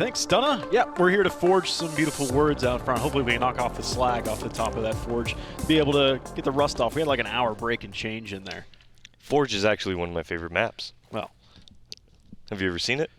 Thanks, Stunna. Yeah, we're here to forge some beautiful words out front. Hopefully we can knock off the slag off the top of that forge, be able to get the rust off. We had like an hour break and change in there. Forge is actually one of my favorite maps. Well. Have you ever seen it?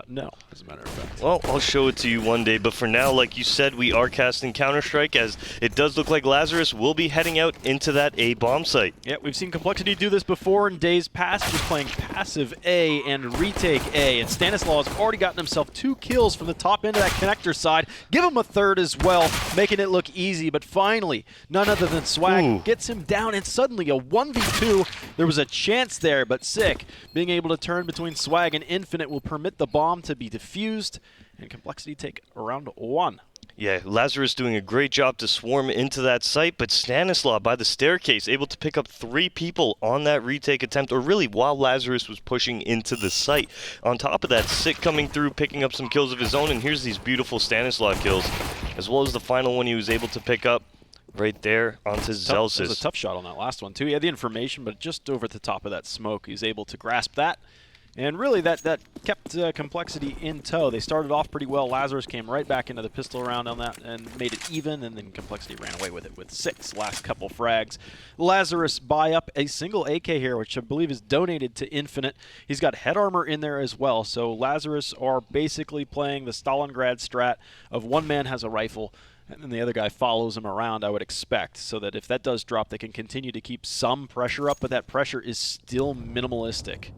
No, as a matter of fact. Well, I'll show it to you one day, but for now, like you said, we are casting Counter-Strike, as it does look like Lazarus will be heading out into that A bomb site. Yeah, we've seen compLexity do this before in days past, just playing passive A and retake A, and Stanislaw has already gotten himself 2 kills from the top end of that connector side. Give him a third as well, making it look easy, but finally, none other than Swag gets him down, and suddenly a 1v2. There was a chance there, but Sick, being able to turn between Swag and Infinite will permit the bomb to be defused, and compLexity take round 1. Yeah, Lazarus doing a great job to swarm into that site, but Stanislaw by the staircase able to pick up 3 people on that retake attempt, or really while Lazarus was pushing into the site. On top of that, Sick coming through, picking up some kills of his own, and here's these beautiful Stanislaw kills, as well as the final one he was able to pick up right there onto Zelsis. That was a tough shot on that last one too. He had the information, but just over the top of that smoke, he was able to grasp that. And really, that kept compLexity in tow. They started off pretty well. Lazarus came right back into the pistol round on that and made it even, and then compLexity ran away with it with 6 last couple frags. Lazarus buy up a single AK here, which I believe is donated to Infinite. He's got head armor in there as well, so Lazarus are basically playing the Stalingrad strat of one man has a rifle, and then the other guy follows him around, I would expect, so that if that does drop, they can continue to keep some pressure up, but that pressure is still minimalistic.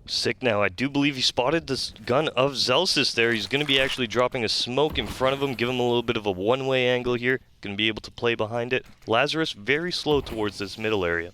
Sick now. I do believe he spotted this gun of Zelsis there. He's going to be actually dropping a smoke in front of him, give him a little bit of a one-way angle here. Going to be able to play behind it. Lazarus very slow towards this middle area.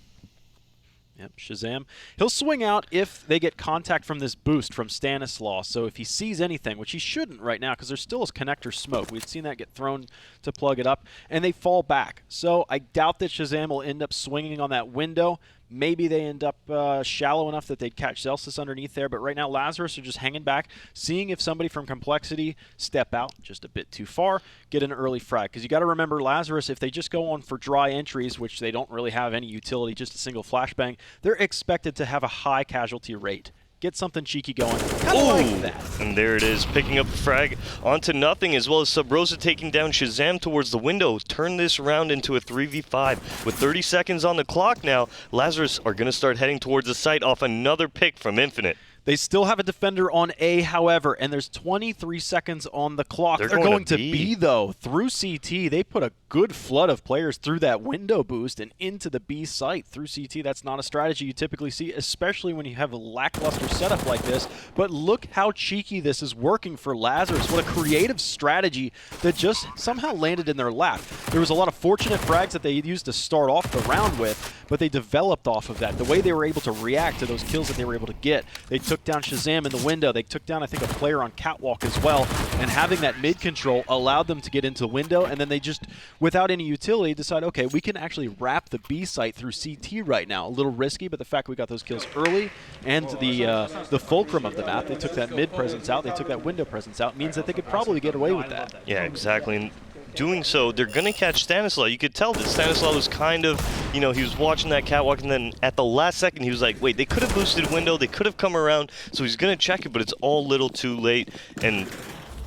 Yep, Shazam. He'll swing out if they get contact from this boost from Stanislaw. So if he sees anything, which he shouldn't right now because there's still a connector smoke. We'd seen that get thrown to plug it up, and they fall back. So I doubt that Shazam will end up swinging on that window. Maybe they end up shallow enough that they'd catch Zelsis underneath there, but right now Lazarus are just hanging back, seeing if somebody from compLexity step out just a bit too far, get an early frag. Because you got to remember, Lazarus, if they just go on for dry entries, which they don't really have any utility, just a single flashbang, they're expected to have a high casualty rate. Get something cheeky going. Kind of like that. And there it is, picking up the frag onto nothing, as well as Sub Rosa taking down Shazam towards the window. Turn this round into a 3v5. With 30 seconds on the clock now, Lazarus are going to start heading towards the site off another pick from Infinite. They still have a defender on A, however, and there's 23 seconds on the clock. They're going to B, though. Through CT, they put a good flood of players through that window boost and into the B site. Through CT, that's not a strategy you typically see, especially when you have a lackluster setup like this. But look how cheeky this is working for Lazarus. What a creative strategy that just somehow landed in their lap. There was a lot of fortunate frags that they used to start off the round with, but they developed off of that. The way they were able to react to those kills that they were able to get. They took down Shazam in the window. They took down, I think, a player on Catwalk as well. And having that mid control allowed them to get into the window. And then they just, without any utility, decide, okay, we can actually wrap the B site through CT right now. A little risky, but the fact we got those kills early and the fulcrum of the map, they took that mid presence out, they took that window presence out, means that they could probably get away with that. Yeah, exactly. And doing so, they're going to catch Stanislaw. You could tell that Stanislaw was kind of, you know, he was watching that catwalk, and then at the last second, he was like, wait, they could have boosted window, they could have come around, so he's going to check it, but it's all a little too late, and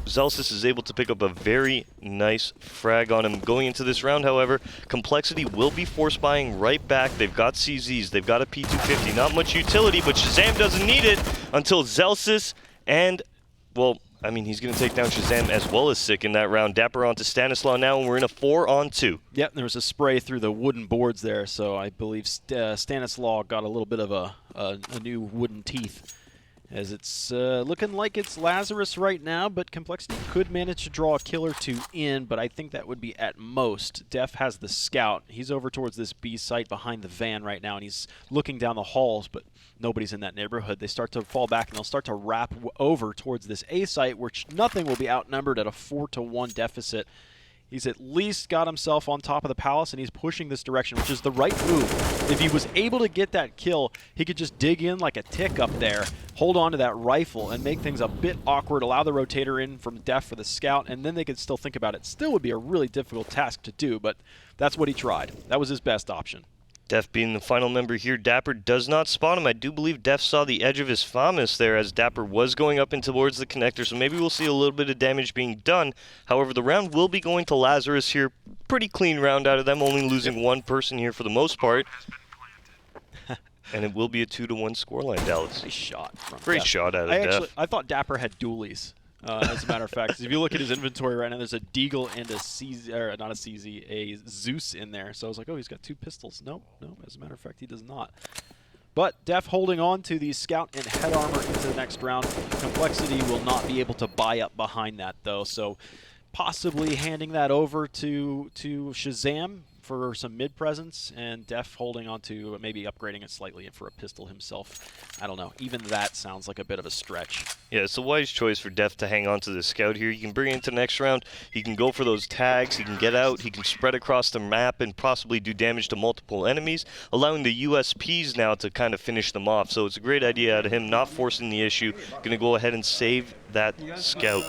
Zelsis is able to pick up a very nice frag on him. Going into this round, however, compLexity will be force buying right back. They've got CZs, they've got a P250, not much utility, but Shazam doesn't need it until Zelsis and, well, I mean, he's going to take down Shazam as well as Sick in that round. Dapper onto Stanislaw now, and we're in a 4-on-2. Yep, there was a spray through the wooden boards there, so I believe Stanislaw got a little bit of a new wooden teeth. As it's looking like it's Lazarus right now, but compLexity could manage to draw a kill or two in, but I think that would be at most. Def has the scout. He's over towards this B site behind the van right now, and he's looking down the halls, but nobody's in that neighborhood. They start to fall back, and they'll start to wrap over towards this A site, which nothing will be outnumbered at a 4-to-1 deficit. He's at least got himself on top of the palace, and he's pushing this direction, which is the right move. If he was able to get that kill, he could just dig in like a tick up there, hold on to that rifle, and make things a bit awkward, allow the rotator in from Def for the scout, and then they could still think about it. Still would be a really difficult task to do, but that's what he tried. That was his best option. Def being the final member here, Dapper does not spot him. I do believe Def saw the edge of his FAMAS there as Dapper was going up and towards the connector, so maybe we'll see a little bit of damage being done. However, the round will be going to Lazarus here. Pretty clean round out of them, only losing one person here for the most part. And it will be a 2-1 scoreline, Dallas. Nice shot from Great Def. shot out of Def. I thought Dapper had dualies. As a matter of fact, if you look at his inventory right now, there's a Deagle and a CZ, or not a CZ, a Zeus in there. So I was like, oh, he's got 2 pistols. No, as a matter of fact, he does not. But Def holding on to the Scout and Head Armor into the next round. compLexity will not be able to buy up behind that, though. So possibly handing that over to Shazam for some mid presence, and Def holding on to maybe upgrading it slightly for a pistol himself. I don't know. Even that sounds like a bit of a stretch. Yeah, it's a wise choice for Def to hang on to the Scout here. You can bring it into the next round. He can go for those tags. He can get out. He can spread across the map and possibly do damage to multiple enemies, allowing the USPs now to kind of finish them off. So it's a great idea out of him, not forcing the issue. Going to go ahead and save that Scout.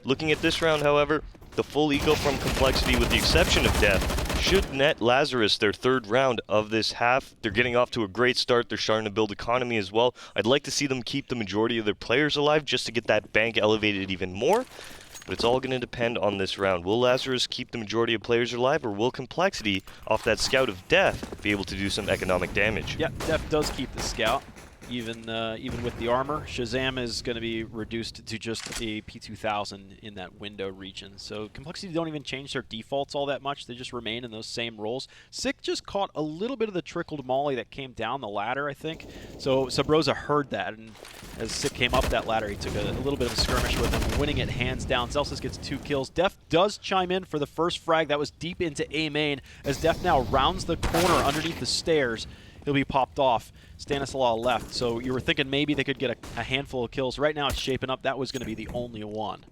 Looking at this round, however, the full eco from compLexity, with the exception of Def, should net Lazarus their 3rd round of this half. They're getting off to a great start. They're starting to build economy as well. I'd like to see them keep the majority of their players alive just to get that bank elevated even more. But it's all going to depend on this round. Will Lazarus keep the majority of players alive, or will compLexity, off that Scout of Def, be able to do some economic damage? Yeah, Def does keep the Scout. Even with the armor, Shazam is going to be reduced to just a P2000 in that window region. So compLexity don't even change their defaults all that much. They just remain in those same roles. Sick just caught a little bit of the trickled molly that came down the ladder, I think. So Sabrosa heard that, and as Sick came up that ladder, he took a little bit of a skirmish with him, winning it hands down. Celsius gets 2 kills. Def does chime in for the first frag. That was deep into A main, as Def now rounds the corner underneath the stairs. He'll be popped off. Stanislaw left, so you were thinking maybe they could get a handful of kills. Right now it's shaping up. That was going to be the only one.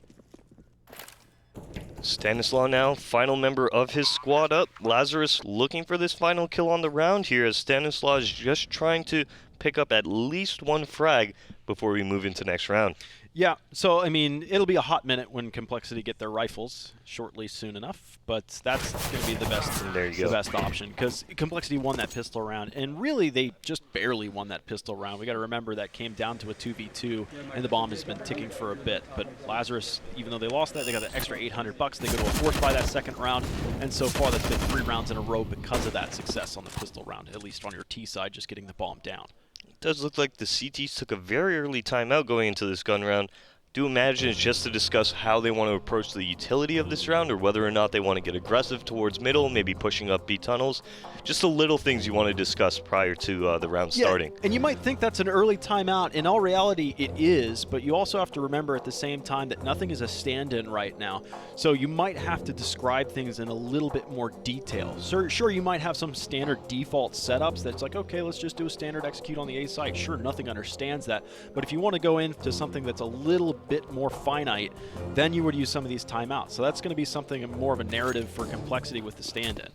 Stanislaw now, final member of his squad up. Lazarus looking for this final kill on the round here, as Stanislaw is just trying to pick up at least 1 frag before we move into next round. Yeah, so, I mean, it'll be a hot minute when compLexity get their rifles shortly soon enough, but that's going to be the best option, because compLexity won that pistol round, and really they just barely won that pistol round. We got to remember that came down to a 2v2, and the bomb has been ticking for a bit. But Lazarus, even though they lost that, they got the extra $800. They go to a force buy that second round, and so far that's been 3 rounds in a row because of that success on the pistol round, at least on your T side, just getting the bomb down. It does look like the CTs took a very early timeout going into this gun round. Do imagine it's just to discuss how they want to approach the utility of this round, or whether or not they want to get aggressive towards middle, maybe pushing up B tunnels. Just the little things you want to discuss prior to the round starting. And you might think that's an early timeout. In all reality, it is, but you also have to remember at the same time that nothing is a stand-in right now. So you might have to describe things in a little bit more detail. Sure, you might have some standard default setups that's like, okay, let's just do a standard execute on the A site. Sure, nothing understands that. But if you want to go into something that's a little bit more finite, then you would use some of these timeouts. So that's going to be something more of a narrative for compLexity with the stand-in.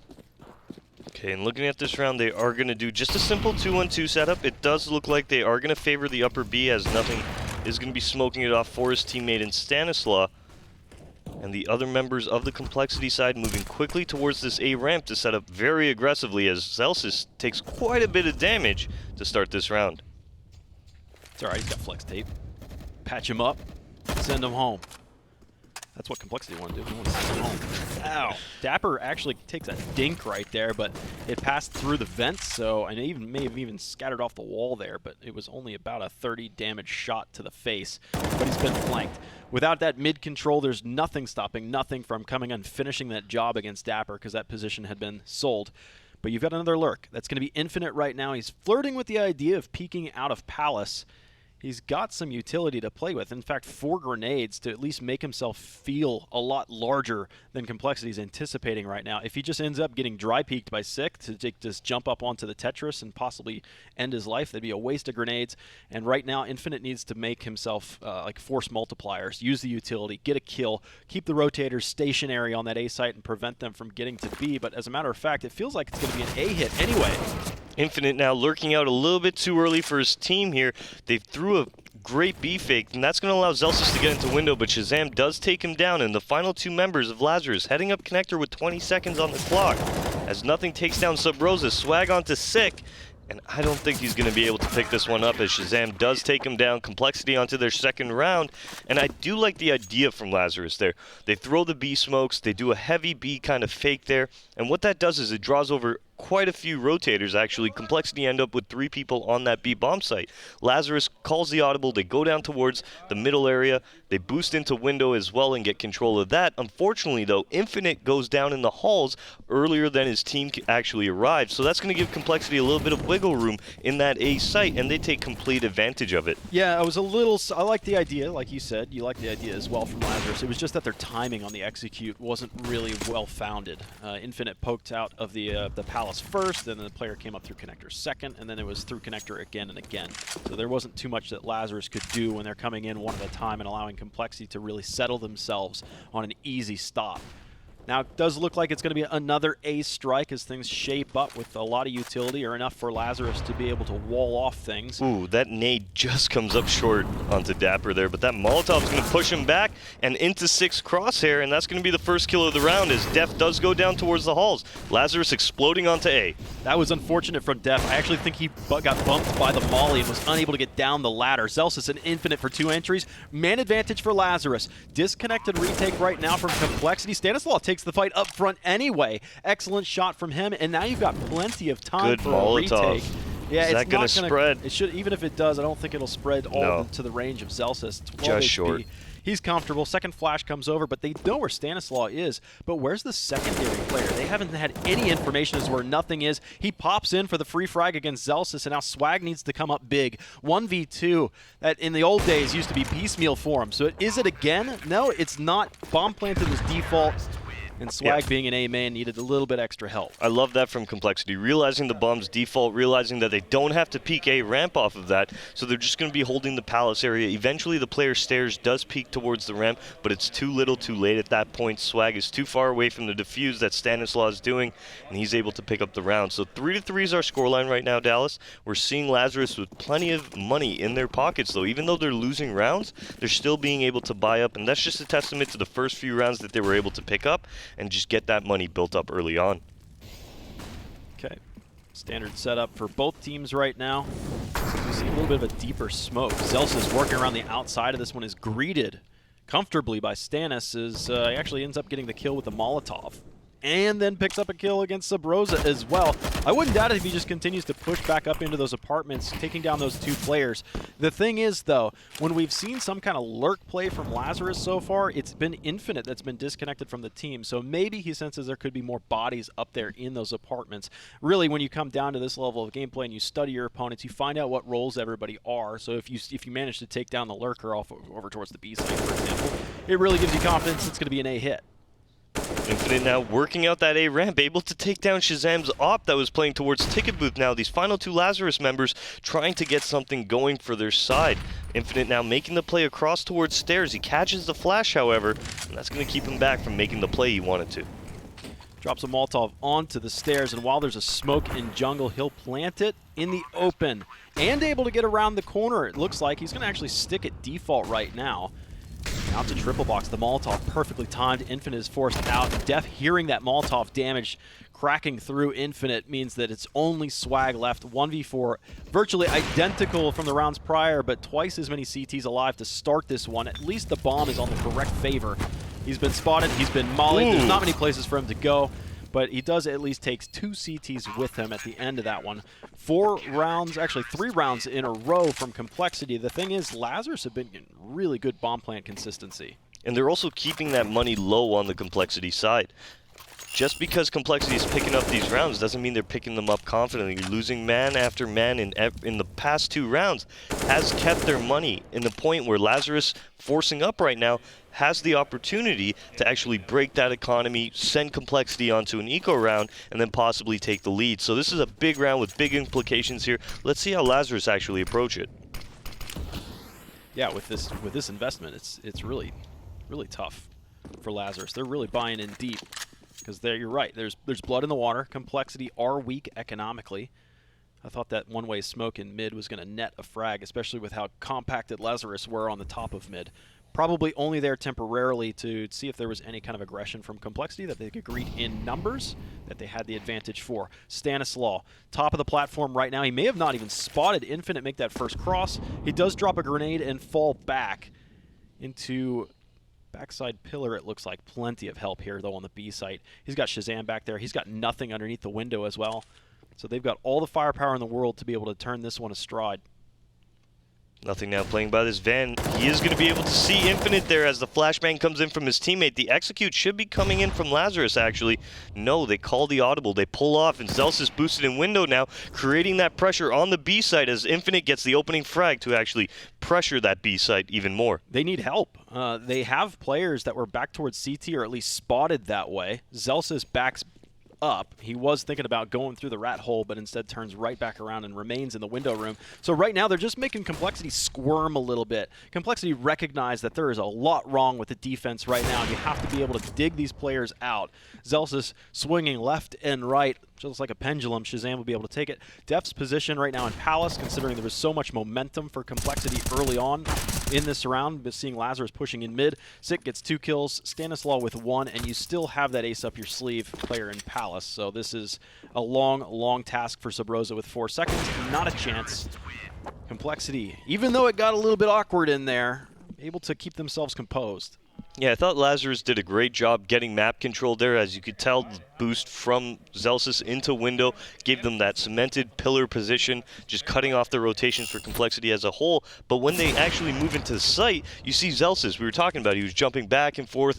Okay, and looking at this round, they are going to do just a simple 2-1-2 setup. It does look like they are going to favor the upper B, as nothing is going to be smoking it off for his teammate in Stanislaw. And the other members of the compLexity side moving quickly towards this A ramp to set up very aggressively, as Celsius takes quite a bit of damage to start this round. It's alright, he's got flex tape. Patch him up, send him home. That's what compLexity want to do. They want to send him home. Ow. Dapper actually takes a dink right there, but it passed through the vents, so, and it may have even scattered off the wall there, but it was only about a 30 damage shot to the face. But he's been flanked. Without that mid control, there's nothing stopping, nothing from coming and finishing that job against Dapper, because that position had been sold. But you've got another lurk. That's going to be Infinite right now. He's flirting with the idea of peeking out of Palace. He's got some utility to play with. In fact, 4 grenades to at least make himself feel a lot larger than compLexity is anticipating right now. If he just ends up getting dry peeked by Sick to just jump up onto the Tetris and possibly end his life, that'd be a waste of grenades. And right now, Infinite needs to make himself like force multipliers, use the utility, get a kill, keep the rotators stationary on that A site and prevent them from getting to B. But as a matter of fact, it feels like it's going to be an A hit anyway. Infinite now lurking out a little bit too early for his team here. They threw a great B fake, and that's going to allow Celsius to get into window, but Shazam does take him down, and the final 2 members of Lazarus heading up connector with 20 seconds on the clock. as nothing takes down Sub Rosa. Swag onto Sick, and I don't think he's going to be able to pick this one up as Shazam does take him down. compLexity onto their second round, and I do like the idea from Lazarus there. They throw the B smokes, they do a heavy B kind of fake there, and what that does is it draws over quite a few rotators actually. compLexity end up with 3 people on that B bomb site. Lazarus calls the audible, they go down towards the middle area, they boost into window as well and get control of that. Unfortunately though, Infinite goes down in the halls earlier than his team actually arrived, so that's going to give compLexity a little bit of wiggle room in that A site, and they take complete advantage of it. Yeah, I like the idea, like you said, you like the idea as well from Lazarus. It was just that their timing on the execute wasn't really well founded. Infinite poked out of the palace first, and then the player came up through connector second, and then it was through connector again and again. So there wasn't too much that Lazarus could do when they're coming in one at a time and allowing compLexity to really settle themselves on an easy stop. Now, it does look like it's going to be another A strike as things shape up with a lot of utility, or enough for Lazarus to be able to wall off things. Ooh, that nade just comes up short onto Dapper there, but that Molotov's going to push him back and into 6 crosshair, and that's going to be the first kill of the round as Def does go down towards the halls. Lazarus exploding onto A. That was unfortunate from Def. I actually think he got bumped by the molly and was unable to get down the ladder. Zelsis and Infinite for 2 entries. Man advantage for Lazarus. Disconnected retake right now from compLexity. Stanislaw takes the fight up front anyway. Excellent shot from him, and now you've got plenty of time for a retake. Yeah, is that going to spread? It should, even if it does, I don't think it'll spread all to the range of Zelsis. Just short. He's comfortable. Second flash comes over, but they know where Stanislaw is. But where's the secondary player? They haven't had any information as to where nothing is. He pops in for the free frag against Zelsis, and now Swag needs to come up big. 1v2, that in the old days used to be piecemeal for him. So is it again? No, it's not. Bomb planted was default. And Swag, being an A main, needed a little bit extra help. I love that from compLexity. Realizing the bomb's default, realizing that they don't have to peek A ramp off of that, so they're just going to be holding the palace area. Eventually, the player stairs does peek towards the ramp, but it's too little too late at that point. Swag is too far away from the defuse that Stanislaw is doing, and he's able to pick up the round. So 3-3 is our scoreline right now, Dallas. We're seeing Lazarus with plenty of money in their pockets, though. Even though they're losing rounds, they're still being able to buy up, and that's just a testament to the first few rounds that they were able to pick up and just get that money built up early on. Okay, standard setup for both teams right now. We see a little bit of a deeper smoke. Zelsis working around the outside of this one is greeted comfortably by Stannis as he actually ends up getting the kill with the Molotov. And then picks up a kill against Sub Rosa as well. I wouldn't doubt it if he just continues to push back up into those apartments, taking down those 2 players. The thing is, though, when we've seen some kind of lurk play from Lazarus so far, it's been Infinite that's been disconnected from the team. So maybe he senses there could be more bodies up there in those apartments. Really, when you come down to this level of gameplay and you study your opponents, you find out what roles everybody are. So if you manage to take down the lurker off over towards the B side, for example, it really gives you confidence it's going to be an A hit. Infinite now working out that A ramp, able to take down Shazam's op that was playing towards Ticket Booth now. These final 2 Lazarus members trying to get something going for their side. Infinite now making the play across towards stairs. He catches the flash, however, and that's going to keep him back from making the play he wanted to. Drops a Molotov onto the stairs, and while there's a smoke in jungle, he'll plant it in the open. And able to get around the corner, it looks like. He's going to actually stick at default right now. Out to triple box, the Molotov perfectly timed. Infinite is forced out. Def hearing that Molotov damage cracking through Infinite means that it's only Swag left. 1v4, virtually identical from the rounds prior, but twice as many CTs alive to start this one. At least the bomb is on the correct favor. He's been spotted, he's been mollied. There's not many places for him to go, but he does at least take 2 CTs with him at the end of that one. 4 rounds, actually 3 rounds in a row from compLexity. The thing is, Lazarus have been getting really good bomb plant consistency. And they're also keeping that money low on the compLexity side. Just because compLexity is picking up these rounds doesn't mean they're picking them up confidently. Losing man after man in the past 2 rounds has kept their money in the point where Lazarus, forcing up right now, has the opportunity to actually break that economy, send compLexity onto an eco round, and then possibly take the lead. So this is a big round with big implications here. Let's see how Lazarus actually approach it. Yeah, with this investment, it's really tough for Lazarus. They're really buying in deep. Because you're right, there's blood in the water. compLexity are weak economically. I thought that one-way smoke in mid was going to net a frag, especially with how compacted Lazarus were on the top of mid. probably only there temporarily to see if there was any kind of aggression from compLexity that they could greet in numbers that they had the advantage for. Stanislaw, top of the platform right now. He may have not even spotted Infinite make that first cross. He does drop a grenade and fall back into backside pillar. It looks like plenty of help here, though, on the B site. He's got Shazam back there. He's got nothing underneath the window as well. So they've got all the firepower in the world to be able to turn this one astride. Nothing now playing by this van. He is going to be able to see Infinite there as the flashbang comes in from his teammate. The execute should be coming in from Lazarus, actually. No, they call the audible. They pull off, and Zelsis boosted in window now, creating that pressure on the B site as Infinite gets the opening frag to actually pressure that B site even more. They need help. They have players that were back towards CT, or at least spotted that way. Zelsis backs up. He was thinking about going through the rat hole, but instead turns right back around and remains in the window room. So right now they're just making compLexity squirm a little bit. compLexity recognize that there is a lot wrong with the defense right now, and you have to be able to dig these players out. Zelsis swinging left and right, just like a pendulum. Shazam will be able to take it. Def's position right now in Palace, considering there was so much momentum for compLexity early on in this round, but seeing Lazarus pushing in mid. Sick gets 2 kills, Stanislaw with 1, and you still have that ace up your sleeve player in Palace. So this is a long, long task for Subroza with 4 seconds. Not a chance. compLexity, even though it got a little bit awkward in there, able to keep themselves composed. Yeah, I thought Lazarus did a great job getting map control there. As you could tell, the boost from Zelsis into window gave them that cemented pillar position, just cutting off the rotations for compLexity as a whole. But when they actually move into the site, you see Zelsis, we were talking about, he was jumping back and forth,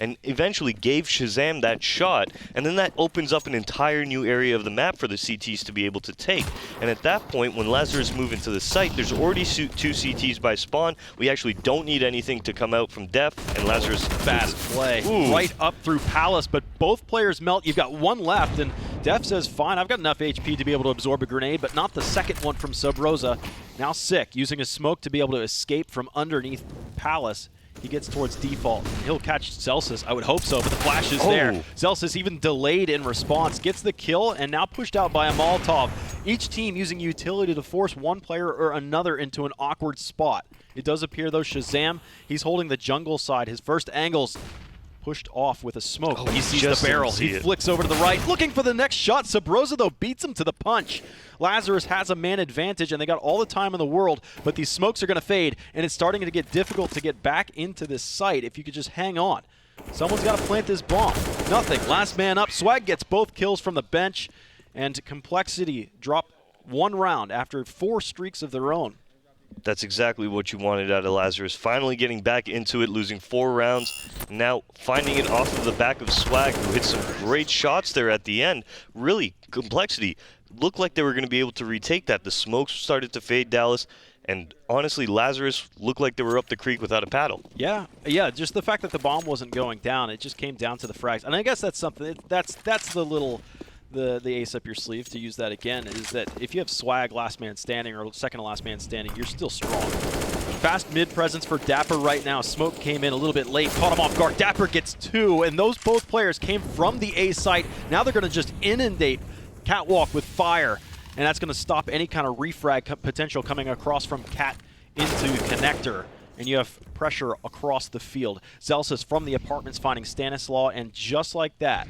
and eventually gave Shazam that shot. And then that opens up an entire new area of the map for the CTs to be able to take. And at that point, when Lazarus move into the site, there's already 2 CTs by spawn. We actually don't need anything to come out from Def, and Lazarus fast play. Ooh. Right up through Palace, but both players melt. You've got 1 left, and Def says, fine, I've got enough HP to be able to absorb a grenade, but not the second one from Subroza. Now Sick, using a smoke to be able to escape from underneath Palace. He gets towards default. He'll catch Zelsis. I would hope so, but the flash is there. Zelsis even delayed in response, gets the kill, and now pushed out by a Molotov. Each team using utility to force one player or another into an awkward spot. It does appear, though, Shazam, he's holding the jungle side. His first angle's pushed off with a smoke. He sees the barrel. He flicks over to the right, looking for the next shot. Subroza, though, beats him to the punch. Lazarus has a man advantage, and they got all the time in the world, but these smokes are going to fade, and it's starting to get difficult to get back into this site if you could just hang on. Someone's got to plant this bomb. Nothing. Last man up. Swag gets both kills from the bench, and compLexity drop 1 round after 4 streaks of their own. That's exactly what you wanted out of Lazarus. Finally getting back into it, losing 4 rounds. Now finding it off of the back of Swag, who hit some great shots there at the end. Really, compLexity looked like they were going to be able to retake that. The smokes started to fade, Dallas. And honestly, Lazarus looked like they were up the creek without a paddle. Yeah, just the fact that the bomb wasn't going down, it just came down to the frags. And I guess that's something, that's the little... The ace up your sleeve, to use that again, is that if you have Swag last man standing or second to last man standing, you're still strong. Fast mid presence for Dapper right now. Smoke came in a little bit late, caught him off guard. Dapper gets 2, and those both players came from the A site. Now they're going to just inundate Catwalk with fire, and that's going to stop any kind of refrag potential coming across from Cat into Connector. And you have pressure across the field. Zelsis from the apartments finding Stanislaw, and just like that,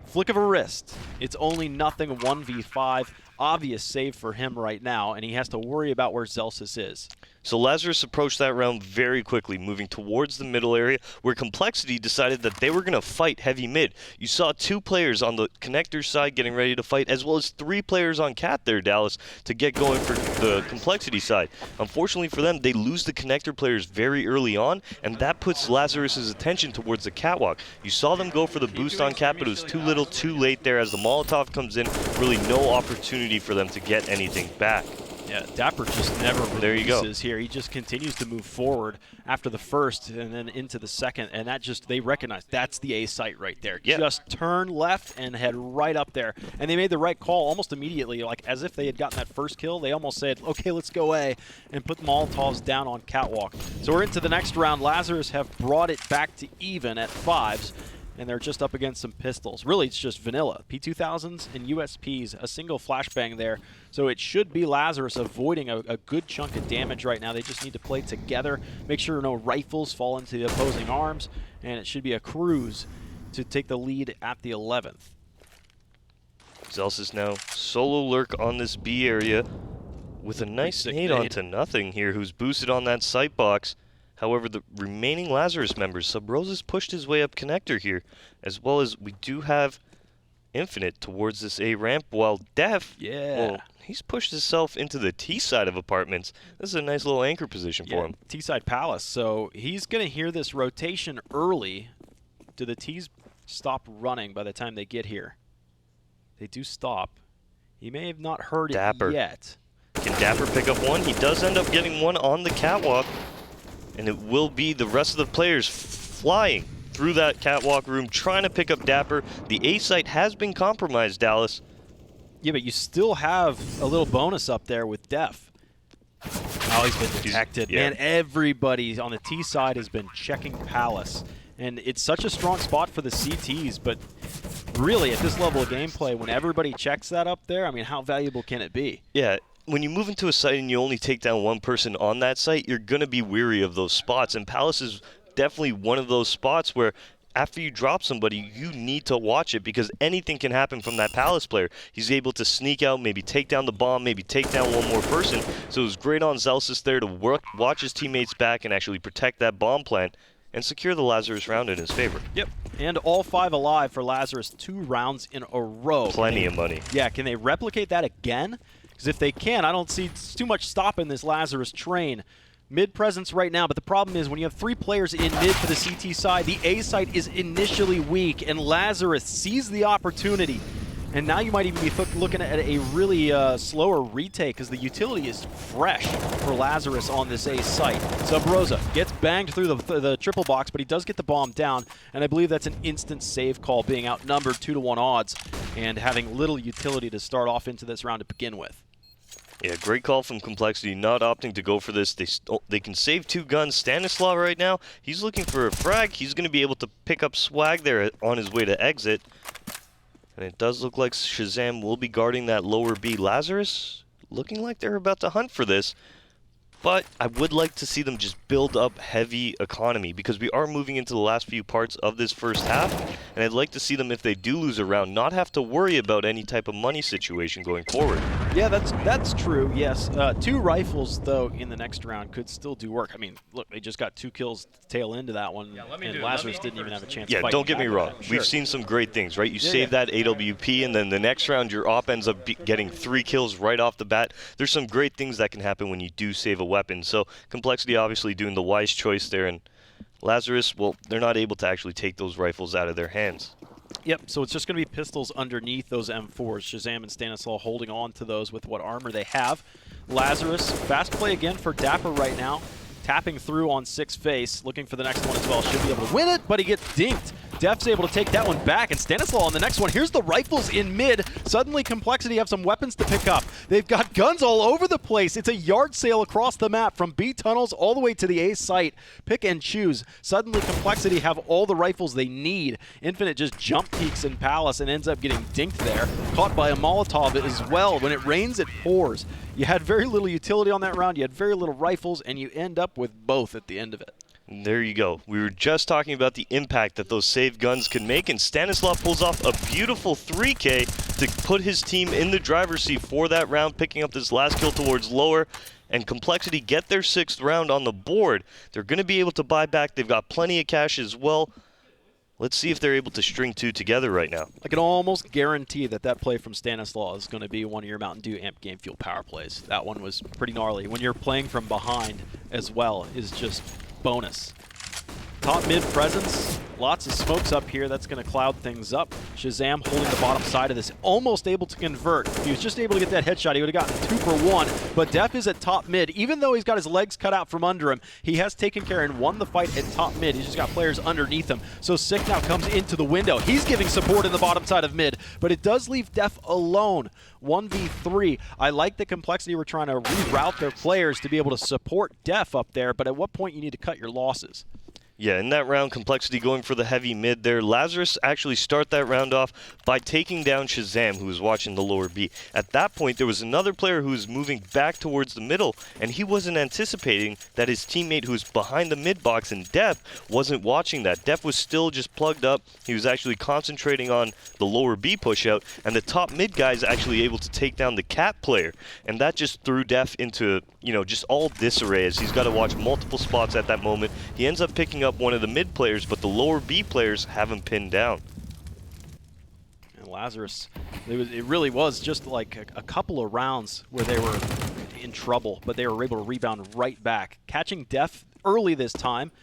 flick of a wrist, it's only nothing 1v5. Obvious save for him right now, and he has to worry about where Zelsis is. So Lazarus approached that round very quickly, moving towards the middle area, where compLexity decided that they were going to fight heavy mid. You saw 2 players on the connector side getting ready to fight, as well as 3 players on Cat there, Dallas, to get going for the compLexity side. Unfortunately for them, they lose the connector players very early on, and that puts Lazarus's attention towards the catwalk. You saw them go for the boost on Cat, but it was too little, too late there. As the Molotov comes in, really no opportunity for them to get anything back. Yeah, Dapper just never releases here. He just continues to move forward after the first and then into the second, and that just, they recognize that's the A site right there. Yep. Just turn left and head right up there. And they made the right call almost immediately, like as if they had gotten that first kill. They almost said, okay, let's go A, and put Molotovs down on Catwalk. So we're into the next round. Lazarus have brought it back to even at 5s. and they're just up against some pistols. Really, it's just vanilla. P2000s and USPs, a single flashbang there. So it should be Lazarus avoiding a good chunk of damage right now. They just need to play together, make sure no rifles fall into the opposing arms, and it should be a cruise to take the lead at the 11th. Zelsis now solo lurk on this B area with a nice nade onto Nothing here, who's boosted on that sight box. However, the remaining Lazarus members, Sub-Rosa's pushed his way up connector here, as well as we do have Infinite towards this A ramp, while Def, well, he's pushed himself into the T side of apartments. This is a nice little anchor position for him. T side Palace, so he's going to hear this rotation early. Do the T's stop running by the time they get here? They do stop. He may have not heard it yet. Can Dapper pick up one? He does end up getting one on the catwalk. And it will be the rest of the players flying through that catwalk room, trying to pick up Dapper. The A site has been compromised, Dallas. Yeah, but you still have a little bonus up there with Def. Oh, he's been detected. Man, everybody on the T side has been checking Palace. And it's such a strong spot for the CTs, but really at this level of gameplay, when everybody checks that up there, I mean, how valuable can it be? Yeah. When you move into a site and you only take down one person on that site, you're going to be weary of those spots. And Palace is definitely one of those spots where after you drop somebody, you need to watch it because anything can happen from that Palace player. He's able to sneak out, maybe take down the bomb, maybe take down one more person. So it was great on Zelsis there to watch his teammates back and actually protect that bomb plant and secure the Lazarus round in his favor. Yep, and all 5 alive for Lazarus 2 rounds in a row. Plenty of money. Yeah, can they replicate that again? Because if they can, I don't see too much stopping this Lazarus train. Mid presence right now, but the problem is when you have 3 players in mid for the CT side, the A site is initially weak, and Lazarus sees the opportunity. And now you might even be looking at a really slower retake because the utility is fresh for Lazarus on this A site. Sub-Rosa gets banged through the triple box, but he does get the bomb down, and I believe that's an instant save call, being outnumbered 2-to-1 odds and having little utility to start off into this round to begin with. Yeah, great call from compLexity, not opting to go for this. They can save 2 guns. Stanislav right now, he's looking for a frag. He's going to be able to pick up swag there on his way to exit. And it does look like Shazam will be guarding that lower B. Lazarus looking like they're about to hunt for this. But I would like to see them just build up heavy economy because we are moving into the last few parts of this first half. And I'd like to see them, if they do lose a round, not have to worry about any type of money situation going forward. Yeah, that's true, yes. 2 rifles, though, in the next round could still do work. I mean, look, they just got 2 kills tail into that one, and Lazarus didn't even have a chance to fight. Yeah, don't get me wrong. We've seen some great things, right? You save that AWP, and then the next round, your op ends up getting 3 kills right off the bat. There's some great things that can happen when you do save a weapon. So compLexity obviously doing the wise choice there, and Lazarus, well, they're not able to actually take those rifles out of their hands. Yep, so it's just going to be pistols underneath those M4s. Shazam and Stanislaw holding on to those with what armor they have. Lazarus, fast play again for Dapper right now. Tapping through on 6 face, looking for the next one as well. Should be able to win it, but he gets dinked. Def's able to take that one back, and Stanislaw on the next one. Here's the rifles in mid. Suddenly, compLexity have some weapons to pick up. They've got guns all over the place. It's a yard sale across the map from B tunnels all the way to the A site. Pick and choose. Suddenly, compLexity have all the rifles they need. Infinite just jump peeks in Palace and ends up getting dinked there. Caught by a Molotov as well. When it rains, it pours. You had very little utility on that round. You had very little rifles, and you end up with both at the end of it. There you go. We were just talking about the impact that those save guns can make, and Stanislav pulls off a beautiful 3K to put his team in the driver's seat for that round, picking up this last kill towards lower, and compLexity get their 6th round on the board. They're going to be able to buy back. They've got plenty of cash as well. Let's see if they're able to string 2 together right now. I can almost guarantee that play from Stanislaw is going to be one of your Mountain Dew Amp Game Fuel power plays. That one was pretty gnarly. When you're playing from behind as well is just bonus. Top mid presence, lots of smokes up here. That's going to cloud things up. Shazam holding the bottom side of this, almost able to convert. If he was just able to get that headshot, he would have gotten 2 for 1. But Def is at top mid. Even though he's got his legs cut out from under him, he has taken care and won the fight at top mid. He's just got players underneath him. So Sick now comes into the window. He's giving support in the bottom side of mid, but it does leave Def alone. 1v3. I like the compLexity we're trying to reroute their players to be able to support Def up there, but at what point you need to cut your losses? Yeah, in that round, compLexity going for the heavy mid there. Lazarus actually start that round off by taking down Shazam, who was watching the lower B. At that point, there was another player who was moving back towards the middle, and he wasn't anticipating that his teammate who was behind the mid box in Def wasn't watching that. Def was still just plugged up. He was actually concentrating on the lower B push out, and the top mid guy is actually able to take down the Cat player. And that just threw Def into, you know, just all disarray as he's got to watch multiple spots at that moment. He ends up picking up one of the mid players, but the lower B players have him pinned down. And Lazarus, it really was just like a couple of rounds where they were in trouble, but they were able to rebound right back, catching Def early this time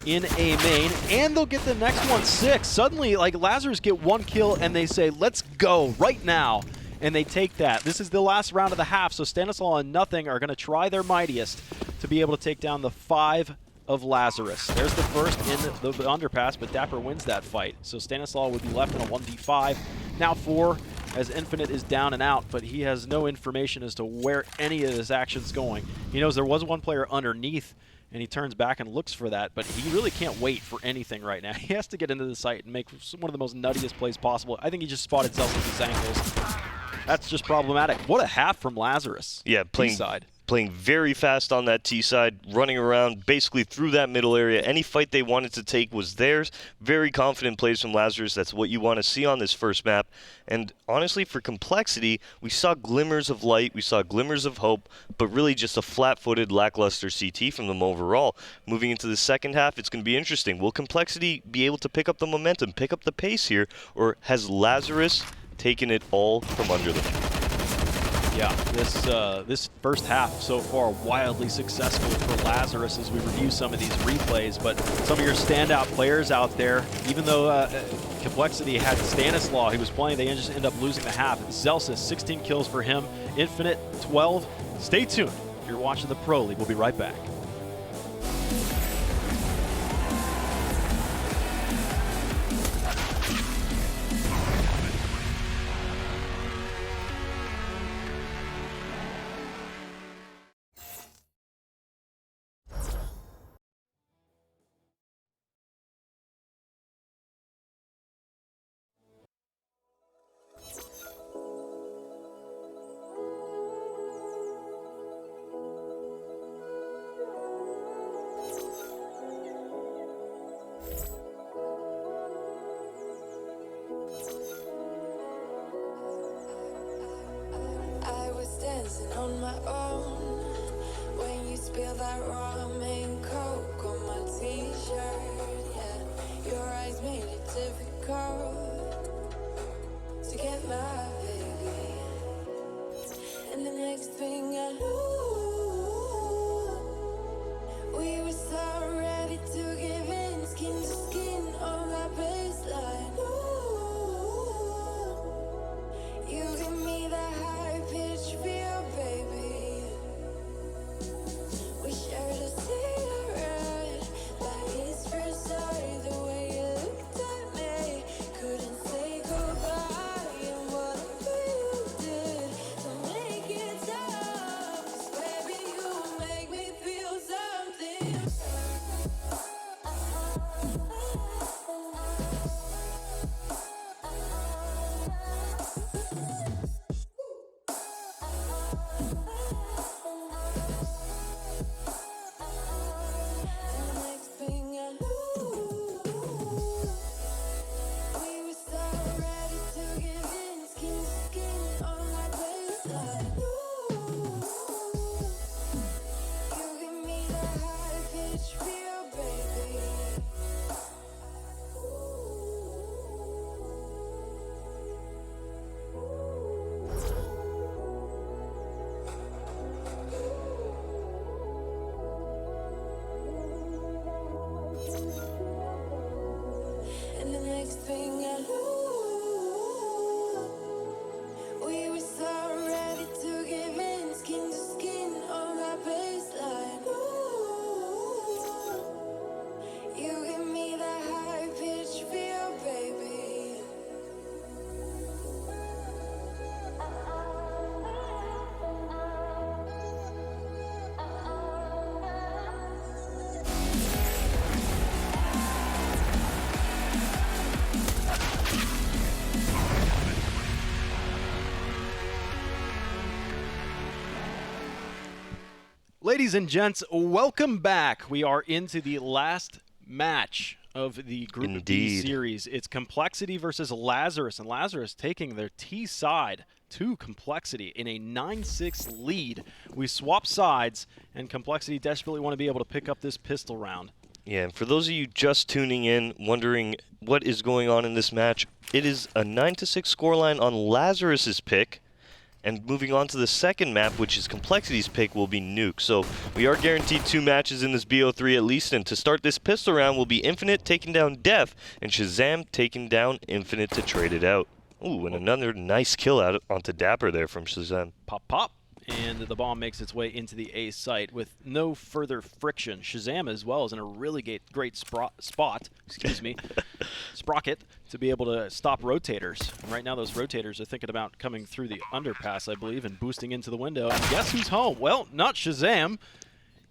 in A main, and they'll get the next one 6. Suddenly, like, Lazarus get 1 kill, and they say, let's go right now. And they take that. This is the last round of the half, so Stanislaw and Nothing are going to try their mightiest to be able to take down the 5 of Lazarus. There's the first in the underpass, but Dapper wins that fight. So Stanislaw would be left in a 1v5. Now 4, as Infinite is down and out, but he has no information as to where any of his action's going. He knows there was one player underneath, and he turns back and looks for that, but he really can't wait for anything right now. He has to get into the site and make one of the most nuttiest plays possible. I think he just spotted Celsius' angles. That's just problematic. What a half from Lazarus. Yeah, playing very fast on that T side, running around basically through that middle area. Any fight they wanted to take was theirs. Very confident plays from Lazarus. That's what you want to see on this first map. And honestly, for compLexity, we saw glimmers of light, we saw glimmers of hope, but really just a flat-footed, lackluster CT from them overall. Moving into the second half, it's going to be interesting. Will compLexity be able to pick up the momentum, pick up the pace here, or has Lazarus taken it all from under them? Yeah, this first half so far wildly successful for Lazarus as we review some of these replays, but some of your standout players out there, even though compLexity had Stanislaw, he was playing, they just end up losing the half. Celsius, 16 kills for him, Infinite, 12. Stay tuned. You're watching the Pro League. We'll be right back. On my own, when you spill that rum and coke on my t-shirt, yeah, your eyes made it difficult to get my baby. And the next thing I knew, we were so ready to give in, skin to skin on that baseline. Ooh, you give me that high pitch feel, baby. We shared a cigarette, like his first sight. The way you looked at me, couldn't say goodbye. And whatever you did to make it stop, 'cause baby, you make me feel something. And the next thing I knew, we were so ready to give in, skin to skin on that baseline. Ooh, you give me that high pitch feel, baby. Ladies and gents, welcome back. We are into the last match of the Group B series. It's compLexity versus Lazarus, and Lazarus taking their T side to compLexity in a 9-6 lead. We swap sides, and compLexity desperately want to be able to pick up this pistol round. Yeah, and for those of you just tuning in, wondering what is going on in this match, it is a 9-6 scoreline on Lazarus's pick. And moving on to the second map, which is compLexity's pick, will be Nuke. So we are guaranteed 2 matches in this BO3 at least. And to start this pistol round will be Infinite taking down Def, and Shazam taking down Infinite to trade it out. Ooh, and another nice kill out onto Dapper there from Shazam. Pop, pop. And the bomb makes its way into the A site with no further friction. Shazam as well is in a really great spot, excuse me, sprocket, to be able to stop rotators. And right now those rotators are thinking about coming through the underpass, I believe, and boosting into the window. And guess who's home? Well, not Shazam.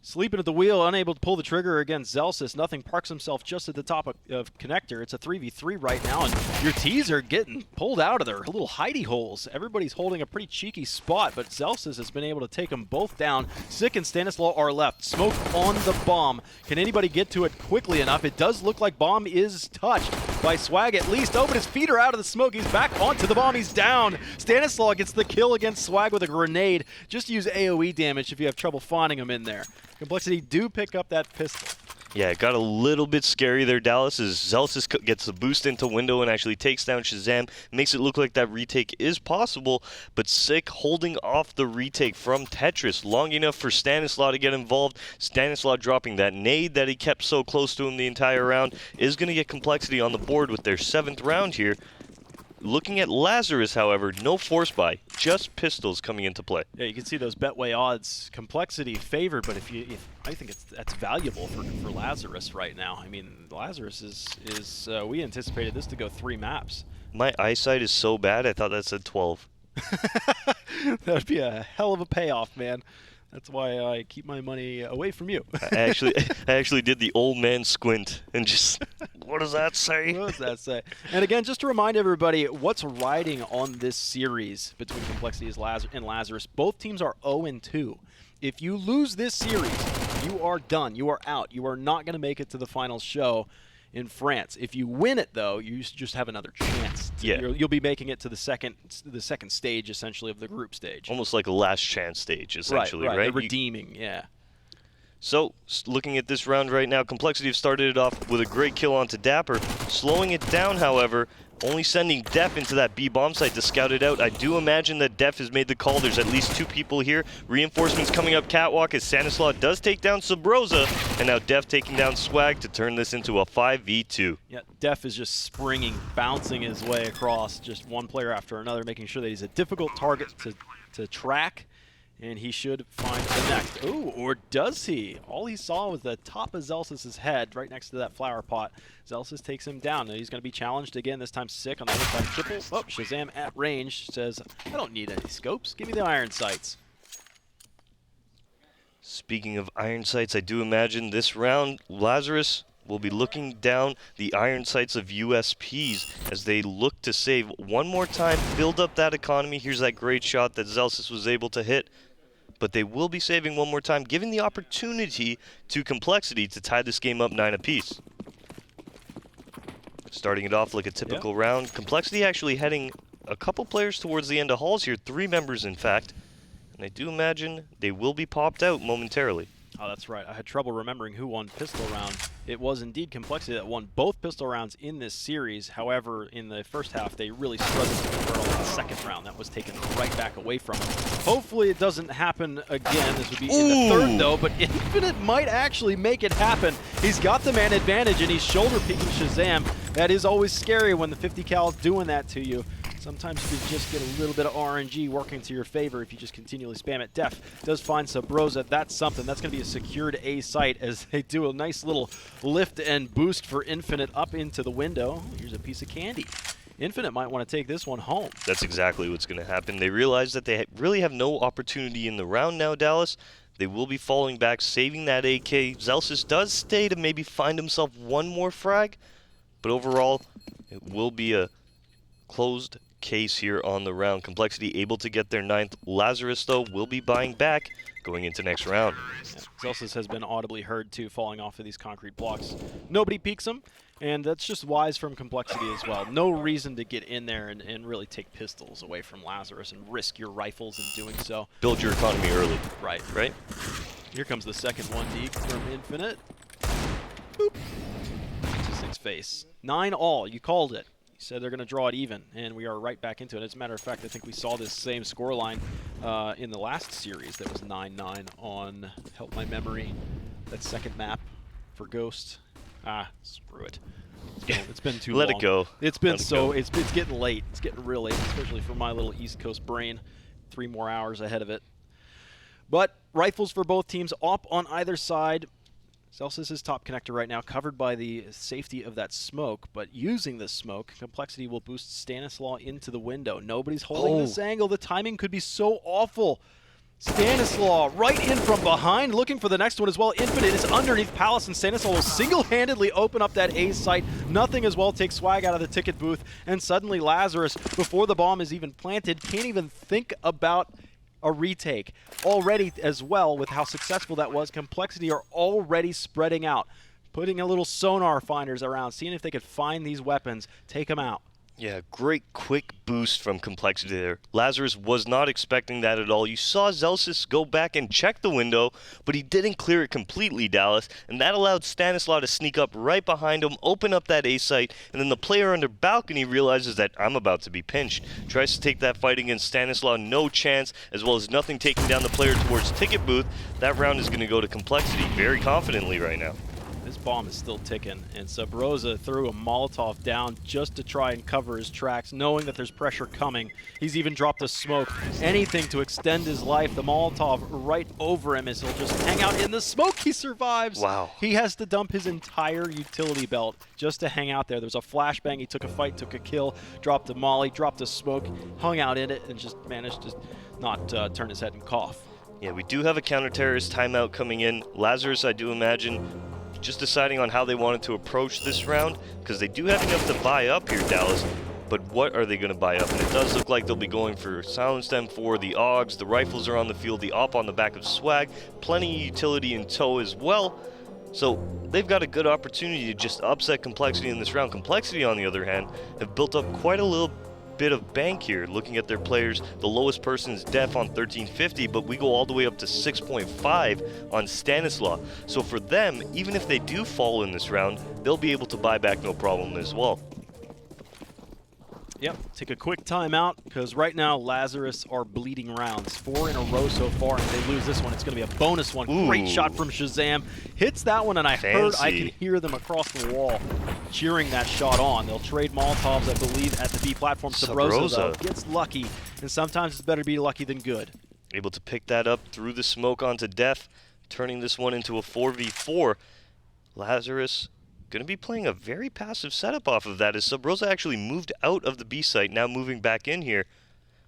Sleeping at the wheel, unable to pull the trigger against Zelsis. Nothing parks himself just at the top of connector. It's a 3v3 right now, and your T's are getting pulled out of their little hidey holes. Everybody's holding a pretty cheeky spot, but Zelsis has been able to take them both down. Sick and Stanislaw are left. Smoke on the bomb. Can anybody get to it quickly enough? It does look like bomb is touched by Swag at least. Oh, but his feet are out of the smoke. He's back onto the bomb. He's down. Stanislaw gets the kill against Swag with a grenade. Just use AoE damage if you have trouble finding him in there. compLexity do pick up that pistol. Yeah, it got a little bit scary there, Dallas, as Zelsis gets the boost into window and actually takes down Shazam. Makes it look like that retake is possible, but Sick holding off the retake from Tetris long enough for Stanislaw to get involved. Stanislaw dropping that nade that he kept so close to him the entire round is going to get compLexity on the board with their 7th round here. Looking at Lazarus, however, no force buy, just pistols coming into play. Yeah, you can see those betway odds. compLexity favored, but I think that's valuable for Lazarus right now. I mean, Lazarus is we anticipated this to go 3 maps. My eyesight is so bad, I thought that said 12. That would be a hell of a payoff, man. That's why I keep my money away from you. I actually did the old man squint and just, what does that say? What does that say? And again, just to remind everybody, what's riding on this series between compLexity and Lazarus, both teams are 0-2. If you lose this series, you are done. You are out. You are not going to make it to the final show in France. If you win it, though, you just have another chance. You'll be making it to the second stage, essentially, of the group stage. Almost like a last chance stage, essentially, right? The redeeming, yeah. So, looking at this round right now, compLexity have started it off with a great kill onto Dapper. Slowing it down, however, only sending Def into that B bomb site to scout it out. I do imagine that Def has made the call. There's at least 2 people here. Reinforcements coming up catwalk as Stanislaw does take down Sabrosa, and now Def taking down Swag to turn this into a 5v2. Yeah, Def is just springing, bouncing his way across, just one player after another, making sure that he's a difficult target to track. And he should find the next. Ooh, or does he? All he saw was the top of Zelsis' head right next to that flower pot. Zelsis takes him down. Now he's going to be challenged again, this time Sick on the other side. Triple. Oh, Shazam at range says, I don't need any scopes. Give me the iron sights. Speaking of iron sights, I do imagine this round, Lazarus will be looking down the iron sights of USPs as they look to save one more time, build up that economy. Here's that great shot that Zelsis was able to hit. But they will be saving one more time, giving the opportunity to compLexity to tie this game up 9 apiece. Starting it off like a typical round. compLexity actually heading a couple players towards the end of halls here, 3 members in fact. And I do imagine they will be popped out momentarily. Oh, that's right. I had trouble remembering who won pistol round. It was indeed compLexity that won both pistol rounds in this series. However, in the first half, they really struggled to convert on the second round. That was taken right back away from them. Hopefully it doesn't happen again. This would be in the third, though, but Infinite might actually make it happen. He's got the man advantage, and he's shoulder peeking Shazam. That is always scary when the 50 cal is doing that to you. Sometimes you can just get a little bit of RNG working to your favor if you just continually spam it. Def does find Sabrosa. That's something. That's going to be a secured A site as they do a nice little lift and boost for Infinite up into the window. Here's a piece of candy. Infinite might want to take this one home. That's exactly what's going to happen. They realize that they really have no opportunity in the round now, Dallas. They will be falling back, saving that AK. Zelsis does stay to maybe find himself one more frag, but overall, it will be a closed case here on the round. compLexity able to get their 9th. Lazarus, though, will be buying back going into next round. Yeah. Zelsis has been audibly heard, too, falling off of these concrete blocks. Nobody peeks him, and that's just wise from compLexity as well. No reason to get in there and really take pistols away from Lazarus and risk your rifles in doing so. Build your economy early. Right. Right? Here comes the second one, Deke, from Infinite. Boop. 6 face. 9 all. You called it. You said they're going to draw it even, and we are right back into it. As a matter of fact, I think we saw this same scoreline in the last series that was 9-9 on, help my memory, that second map for Ghost. Ah, screw it. It's been too long. Let it go. It's been it's getting late. It's getting real late, especially for my little East Coast brain. 3 more hours ahead of it. But rifles for both teams up on either side. Zelsis is top connector right now, covered by the safety of that smoke, but using the smoke, compLexity will boost Stanislaw into the window. Nobody's holding this angle. The timing could be so awful. Stanislaw right in from behind, looking for the next one as well. Infinite is underneath Palace, and Stanislaw will single-handedly open up that A site. Nothing as well takes swag out of the ticket booth, and suddenly Lazarus, before the bomb is even planted, can't even think about a retake. Already as well, with how successful that was, compLexity are already spreading out, putting a little sonar finders around, seeing if they could find these weapons, take them out. Yeah, great quick boost from compLexity there. Lazarus was not expecting that at all. You saw Zelsis go back and check the window, but he didn't clear it completely, Dallas, and that allowed Stanislaw to sneak up right behind him, open up that A site, and then the player under balcony realizes that I'm about to be pinched. Tries to take that fight against Stanislaw, no chance, as well as nothing taking down the player towards ticket booth. That round is going to go to compLexity very confidently right now. This bomb is still ticking, and Subroza threw a Molotov down just to try and cover his tracks, knowing that there's pressure coming. He's even dropped a smoke. Anything to extend his life. The Molotov right over him as he'll just hang out in the smoke. He survives. Wow. He has to dump his entire utility belt just to hang out there. There's a flashbang. He took a fight, took a kill, dropped a molly, dropped a smoke, hung out in it, and just managed to not turn his head and cough. Yeah, we do have a counter-terrorist timeout coming in. Lazarus, I do imagine, just deciding on how they wanted to approach this round, because they do have enough to buy up here, Dallas, but what are they going to buy up? And it does look like they'll be going for Silence M4, the AUGs, the rifles are on the field, the AWP on the back of swag, plenty of utility in tow as well. So they've got a good opportunity to just upset compLexity in this round. compLexity, on the other hand, have built up quite a little bit of bank here, looking at their players. The lowest person is Def on 1350, but we go all the way up to 6.5 on Stanislaw. So for them, even if they do fall in this round, they'll be able to buy back no problem as well. Yep, take a quick timeout, because right now Lazarus are bleeding rounds. 4 in a row so far, and if they lose this one, it's going to be a bonus one. Ooh. Great shot from Shazam. Hits that one, and I can hear them across the wall cheering that shot on. They'll trade Molotovs, I believe, at the B platform. Subroza, though, gets lucky, and sometimes it's better to be lucky than good. Able to pick that up through the smoke onto Def, turning this one into a 4v4. Lazarus going to be playing a very passive setup off of that, as Subroza actually moved out of the B site, now moving back in here,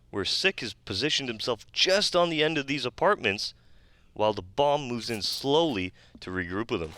where Sick has positioned himself just on the end of these apartments, while the bomb moves in slowly to regroup with him.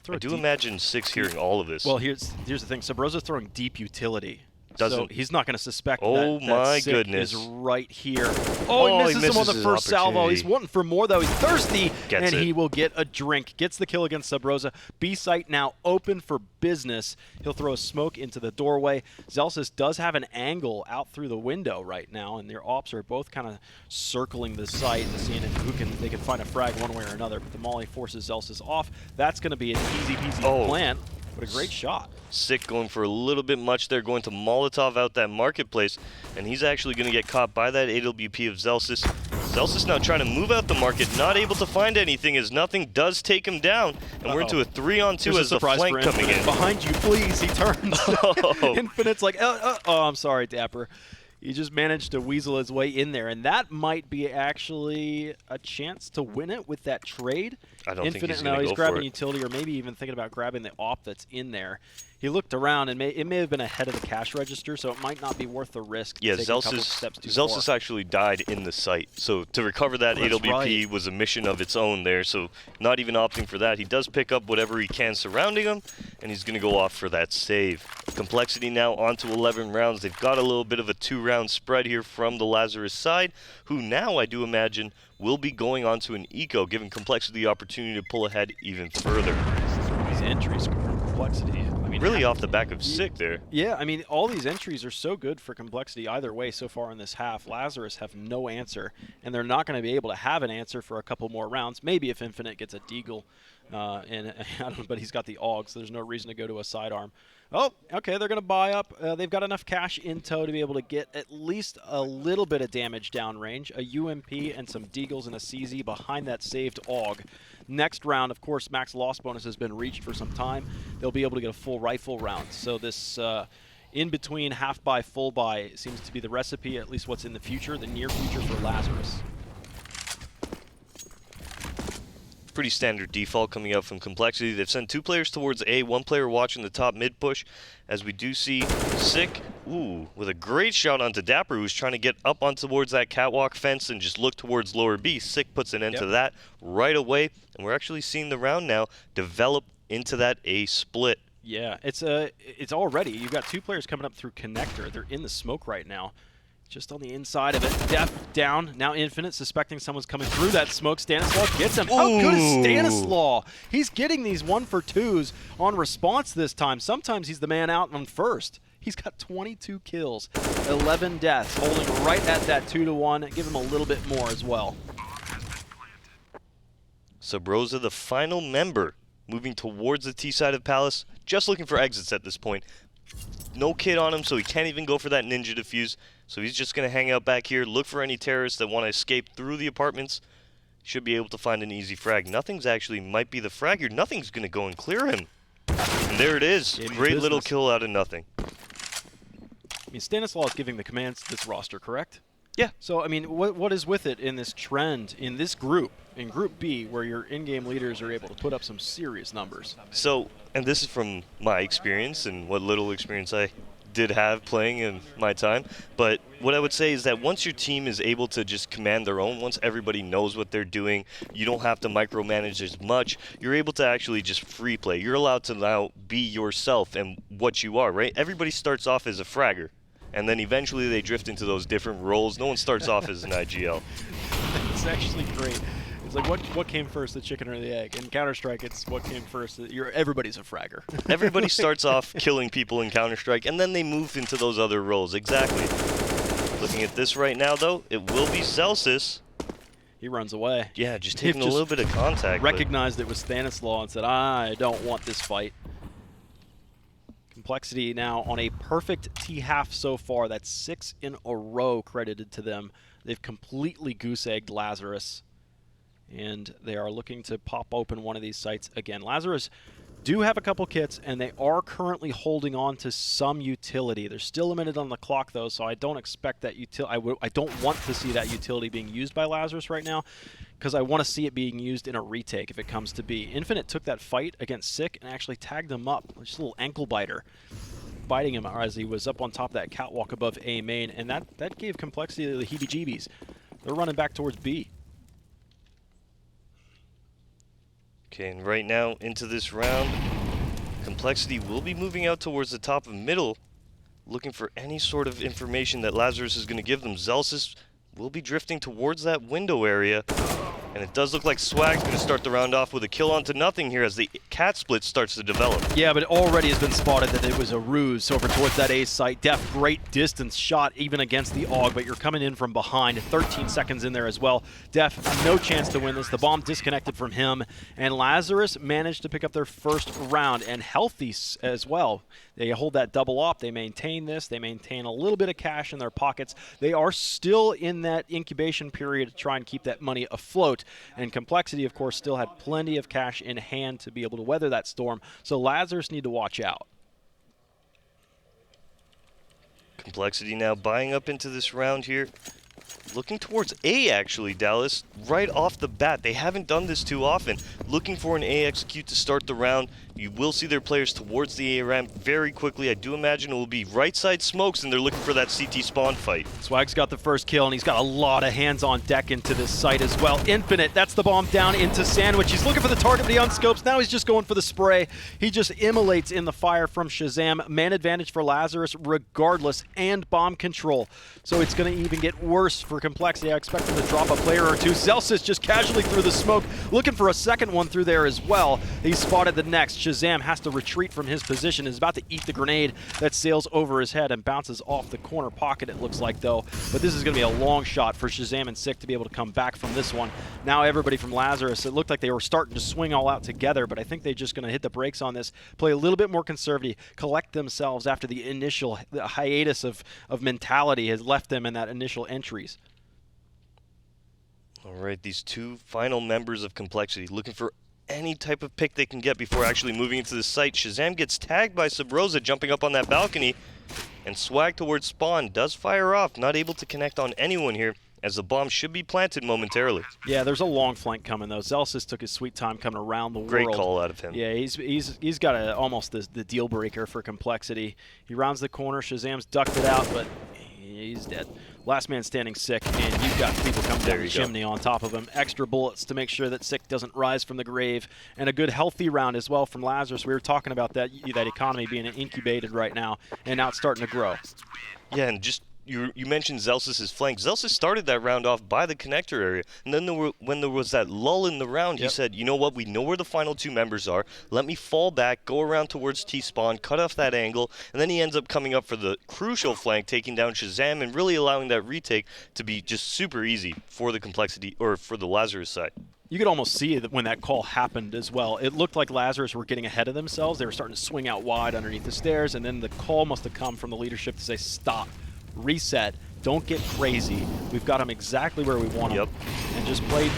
I do imagine Sick's hearing all of this. Well, here's the thing. Subroza's throwing deep utility. So he's not going to suspect that my Sick goodness. is right here. Oh, he misses him on the first salvo. He's wanting for more, though. He's thirsty, and he will get a drink. Gets the kill against Subroza. B site now open for business. He'll throw a smoke into the doorway. Zelsis does have an angle out through the window right now, and their ops are both kind of circling the site and seeing if they can find a frag one way or another. But the molly forces Zelsis off. That's going to be an easy-peasy plant. What a great shot. Sick going for a little bit much there, going to Molotov out that marketplace, and he's actually going to get caught by that AWP of Zelsis. Zelsis now trying to move out the market, not able to find anything as nothing does take him down, and we're into a 3-on-2 as the flank coming in. Behind you, please, he turns. Infinite's like, oh, I'm sorry, Dapper. He just managed to weasel his way in there, and that might be actually a chance to win it with that trade. I don't think he's going to no, go he's grabbing for utility, or maybe even thinking about grabbing the AWP that's in there. He looked around, and it may have been ahead of the cash register, so it might not be worth the risk. Yeah, Zelsis actually died in the site, so to recover that AWP was a mission of its own there, so not even opting for that. He does pick up whatever he can surrounding him, and he's going to go off for that save. compLexity now onto 11 rounds. They've got a little bit of a 2-round spread here from the Lazarus side, who now, I do imagine, will be going on to an eco, giving compLexity the opportunity to pull ahead even further. These entries from compLexity. I mean, really off the back of sick there. Yeah, I mean, all these entries are so good for compLexity either way so far in this half. Lazarus have no answer, and they're not going to be able to have an answer for a couple more rounds. Maybe if Infinite gets a deagle, and I don't know, but he's got the AUG, so there's no reason to go to a sidearm. Oh, okay, they're going to buy up. They've got enough cash in tow to be able to get at least a little bit of damage downrange, a UMP and some deagles and a CZ behind that saved AUG. Next round, of course, max loss bonus has been reached for some time. They'll be able to get a full rifle round. So this in-between half-buy, full-buy seems to be the recipe, at least what's in the future, the near future for Lazarus. Pretty standard default coming out from compLexity. They've sent 2 players towards A, 1 player watching the top mid push, as we do see Sick, with a great shot onto Dapper, who's trying to get up on towards that catwalk fence and just look towards lower B. Sick puts an end to that right away, and we're actually seeing the round now develop into that A split. Yeah, it's already, you've got 2 players coming up through connector. They're in the smoke right now. Just on the inside of it. Def down. Now Infinite suspecting someone's coming through that smoke. Stanislaw gets him. How good is Stanislaw? He's getting these 1-for-2s on response this time. Sometimes he's the man out on first. He's got 22 kills, 11 deaths, holding right at that 2-to-1. Give him a little bit more as well. Subrosa, the final member, moving towards the T side of Palace, just looking for exits at this point. No kit on him, so he can't even go for that ninja defuse. So he's just going to hang out back here, look for any terrorists that want to escape through the apartments. Should be able to find an easy frag. Nothing's actually might be the frag here. Nothing's going to go and clear him. And there it is. Great little kill out of nothing. I mean, Stanislaw is giving the commands to this roster, correct? Yeah. So, I mean, what is with it in this trend, in this group, in Group B, where your in-game leaders are able to put up some serious numbers? So, and this is from my experience and what little experience I did have playing in my time, but what I would say is that once your team is able to just command their own, once everybody knows what they're doing, you don't have to micromanage as much, you're able to actually just free play. You're allowed to now be yourself and what you are, right? Everybody starts off as a fragger, and then eventually they drift into those different roles. No one starts off as an IGL. It's actually great. It's like, what came first, the chicken or the egg? In Counter-Strike, it's what came first. Everybody's a fragger. Everybody starts off killing people in Counter-Strike, and then they move into those other roles. Exactly. Looking at this right now, though, it will be Celsius. He runs away. Yeah, just taking a little bit of contact. Recognized it was Stanislaw and said, I don't want this fight. compLexity now on a perfect T-half so far. That's 6 in a row credited to them. They've completely goose-egged Lazarus, and they are looking to pop open one of these sites again. Lazarus do have a couple kits, and they are currently holding on to some utility. They're still limited on the clock, though, so I don't expect that I don't want to see that utility being used by Lazarus right now, because I want to see it being used in a retake if it comes to be. Infinite took that fight against Sick and actually tagged him up. Just a little ankle biter, biting him as he was up on top of that catwalk above A main, and that gave compLexity the heebie-jeebies. They're running back towards B. Okay, and right now into this round, compLexity will be moving out towards the top of middle, looking for any sort of information that Lazarus is going to give them. Celsius will be drifting towards that window area, and it does look like Swag's going to start the round off with a kill onto nothing here as the cat split starts to develop. Yeah, but it already has been spotted that it was a ruse over towards that A site. Def, great distance shot even against the AUG, but you're coming in from behind. 13 seconds in there as well. Def, no chance to win this. The bomb disconnected from him, and Lazarus managed to pick up their first round, and healthy as well. They hold that double op. They maintain this. They maintain a little bit of cash in their pockets. They are still in that incubation period to try and keep that money afloat. And compLexity, of course, still had plenty of cash in hand to be able to weather that storm. So Lazarus need to watch out. compLexity now buying up into this round here. Looking towards A, actually, Dallas, right off the bat. They haven't done this too often. Looking for an A execute to start the round. You will see their players towards the A ramp very quickly. I do imagine it will be right side smokes, and they're looking for that CT spawn fight. Swag's got the first kill, and he's got a lot of hands on deck into this site as well. Infinite, that's the bomb down into Sandwich. He's looking for the target, but he unscopes. Now he's just going for the spray. He just immolates in the fire from Shazam. Man advantage for Lazarus regardless, and bomb control. So it's going to even get worse for compLexity. I expect him to drop a player or two. Zelsis just casually through the smoke, looking for a second one through there as well. He spotted the next. Shazam has to retreat from his position, is about to eat the grenade that sails over his head and bounces off the corner pocket, it looks like, though. But this is going to be a long shot for Shazam and Sick to be able to come back from this one. Now everybody from Lazarus, it looked like they were starting to swing all out together, but I think they're just going to hit the brakes on this, play a little bit more conservative, collect themselves after the initial hiatus of mentality has left them in that initial entries. All right, these two final members of compLexity looking for any type of pick they can get before actually moving into the site. Shazam gets tagged by Subrosa jumping up on that balcony, and Swag towards spawn does fire off, not able to connect on anyone here, as the bomb should be planted momentarily. Yeah, there's a long flank coming though. Zelsis took his sweet time coming around the world. Great call out of him. Yeah, he's got almost the deal breaker for compLexity. He rounds the corner. Shazam's ducked it out, but he's dead. Last man standing Sick, and you've got people coming down the chimney on top of him. Extra bullets to make sure that Sick doesn't rise from the grave, and a good healthy round as well from Lazarus. We were talking about that economy being incubated right now, and now it's starting to grow. Yeah, and just you mentioned Zelsis' flank. Zelsis started that round off by the connector area, and then when there was that lull in the round, he said, you know what, we know where the final two members are. Let me fall back, go around towards T-spawn, cut off that angle, and then he ends up coming up for the crucial flank, taking down Shazam, and really allowing that retake to be just super easy for the compLexity, or for the Lazarus side. You could almost see that when that call happened as well. It looked like Lazarus were getting ahead of themselves. They were starting to swing out wide underneath the stairs, and then the call must have come from the leadership to say, stop. Reset. Don't get crazy. We've got them exactly where we want them. And just play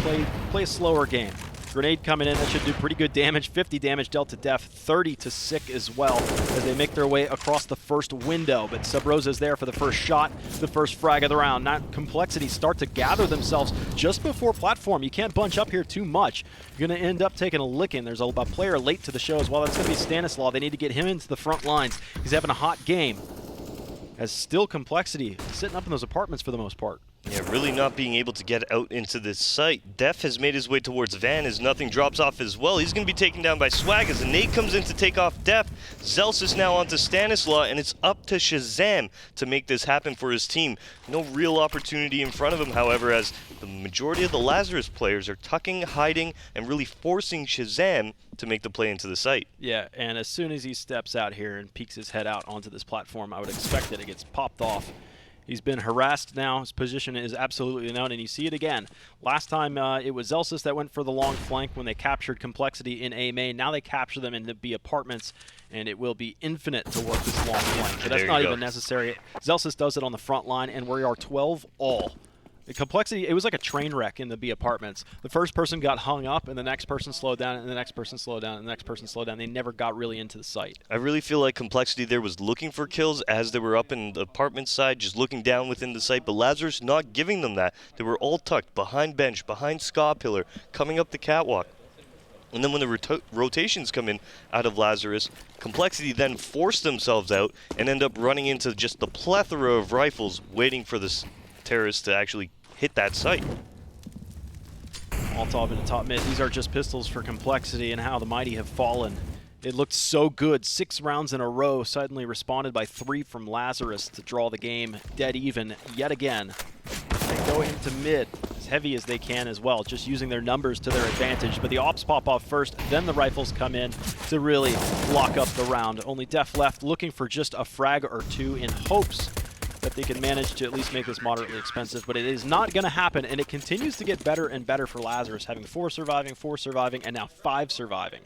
a slower game. Grenade coming in, that should do pretty good damage. 50 damage dealt to Def, 30 to Sick as well as they make their way across the first window. But Subrosa's there for the first shot, the first frag of the round. Now compLexity start to gather themselves just before platform. You can't bunch up here too much. You're going to end up taking a licking. There's a player late to the show as well. That's going to be Stanislaw. They need to get him into the front lines. He's having a hot game. As still compLexity sitting up in those apartments for the most part. Yeah, really not being able to get out into this site. Def has made his way towards Van as nothing drops off as well. He's going to be taken down by Swag as a nade comes in to take off Def. Zelsis now onto Stanislaw, and it's up to Shazam to make this happen for his team. No real opportunity in front of him, however, as the majority of the Lazarus players are tucking, hiding, and really forcing Shazam to make the play into the site. Yeah, and as soon as he steps out here and peeks his head out onto this platform, I would expect that it gets popped off. He's been harassed now. His position is absolutely known, and you see it again. Last time it was Zelsis that went for the long flank when they captured compLexity in A main. Now they capture them in the B apartments, and it will be Infinite to work this long flank. But that's not even necessary. Zelsis does it on the front line, and we are 12 all. The compLexity, it was like a train wreck in the B apartments. The first person got hung up, and the next person slowed down, and the next person slowed down, and the next person slowed down. They never got really into the site. I really feel like compLexity there was looking for kills as they were up in the apartment side, just looking down within the site, but Lazarus not giving them that. They were all tucked behind bench, behind Ska Pillar, coming up the catwalk. And then when the rotations come in out of Lazarus, compLexity then force themselves out and end up running into just the plethora of rifles waiting for the terrorists to actually hit that site. Molotov in the top mid. These are just pistols for compLexity and how the mighty have fallen. It looked so good. 6 rounds in a row, suddenly responded by 3 from Lazarus to draw the game dead even yet again. They go into mid as heavy as they can as well, just using their numbers to their advantage. But the ops pop off first, then the rifles come in to really lock up the round. Only Def left looking for just a frag or two in hopes that they can manage to at least make this moderately expensive, but it is not going to happen, and it continues to get better and better for Lazarus, having 4 surviving, and now 5 surviving.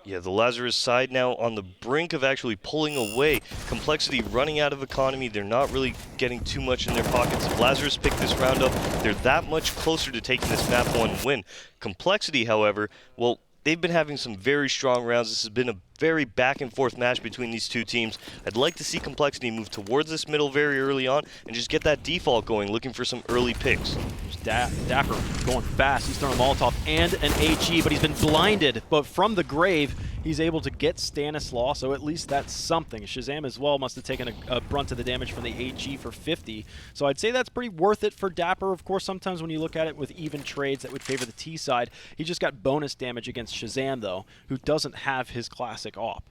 Yeah, the Lazarus side now on the brink of actually pulling away. compLexity running out of economy. They're not really getting too much in their pockets. If Lazarus pick this round up, they're that much closer to taking this map 1 win. compLexity, however, well, they've been having some very strong rounds. This has been a very back-and-forth match between these two teams. I'd like to see compLexity move towards this middle very early on and just get that default going, looking for some early picks. Dapper going fast. He's throwing a Molotov and an HE, but he's been blinded. But from the grave, he's able to get Stanislaw, so at least that's something. Shazam as well must have taken a brunt of the damage from the AG for 50. So I'd say that's pretty worth it for Dapper. Of course, sometimes when you look at it with even trades that would favor the T side, he just got bonus damage against Shazam, though, who doesn't have his classic op.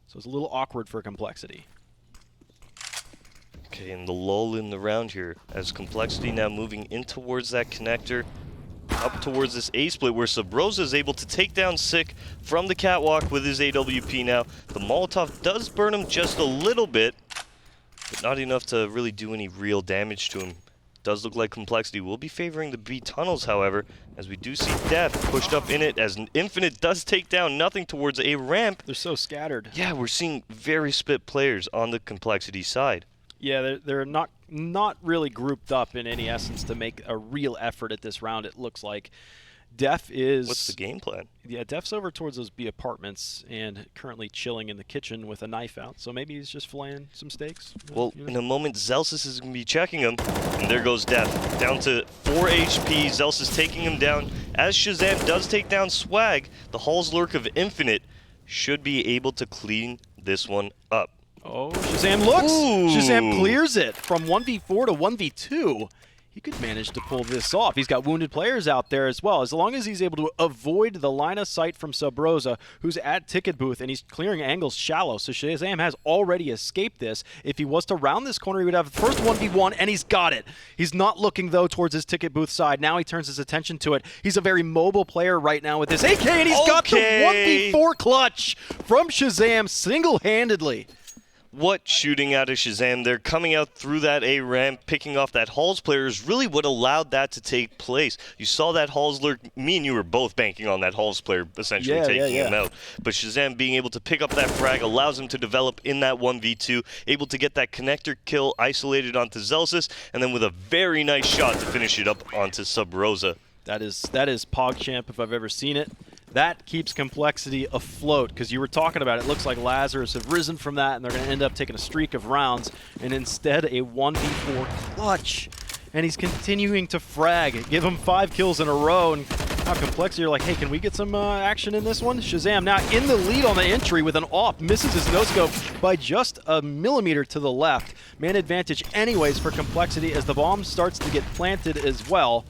So it's a little awkward for compLexity. Okay, and the lull in the round here as compLexity now moving in towards that connector, up towards this A-split where Sabrosa is able to take down Sick from the catwalk with his AWP now. The Molotov does burn him just a little bit, but not enough to really do any real damage to him. Does look like compLexity will be favoring the B tunnels, however, as we do see Death pushed up in it as Infinite does take down nothing towards a ramp. They're so scattered. Yeah, we're seeing very split players on the compLexity side. Yeah, they're not really grouped up in any essence to make a real effort at this round, it looks like. Def is... What's the game plan? Yeah, Def's over towards those B apartments and currently chilling in the kitchen with a knife out, so maybe he's just filleting some steaks. Well, you know? in a moment, Zelsis is going to be checking him, and there goes Def. Down to 4 HP, Zelsis taking him down. As Shazam does take down Swag, the Hall's Lurk of Infinite should be able to clean this one up. Oh, Shazam looks! Ooh. Shazam clears it from 1v4 to 1v2. He could manage to pull this off. He's got wounded players out there as well. As long as he's able to avoid the line of sight from Sabrosa, who's at ticket booth, and he's clearing angles shallow. So Shazam has already escaped this. If he was to round this corner, he would have the first 1v1, and he's got it. He's not looking, though, towards his ticket booth side. Now he turns his attention to it. He's a very mobile player right now with this AK, and he's got the 1v4 clutch from Shazam single-handedly. What shooting out of Shazam there, coming out through that A ramp, picking off that Halls player is really what allowed that to take place. You saw that Halls lurk, me and you were both banking on that Halls player essentially taking him out. But Shazam being able to pick up that frag allows him to develop in that 1v2, able to get that connector kill isolated onto Zelsis, and then with a very nice shot to finish it up onto Sabrosa. That is PogChamp if I've ever seen it. That keeps compLexity afloat, because you were talking about it looks like Lazarus have risen from that, and they're going to end up taking a streak of rounds, and instead a 1v4 clutch. And he's continuing to frag, give him 5 kills in a row, and now compLexity are like, hey, can we get some action in this one? Shazam now in the lead on the entry with an AWP, misses his no-scope by just a millimeter to the left. Man advantage anyways for compLexity as the bomb starts to get planted as well.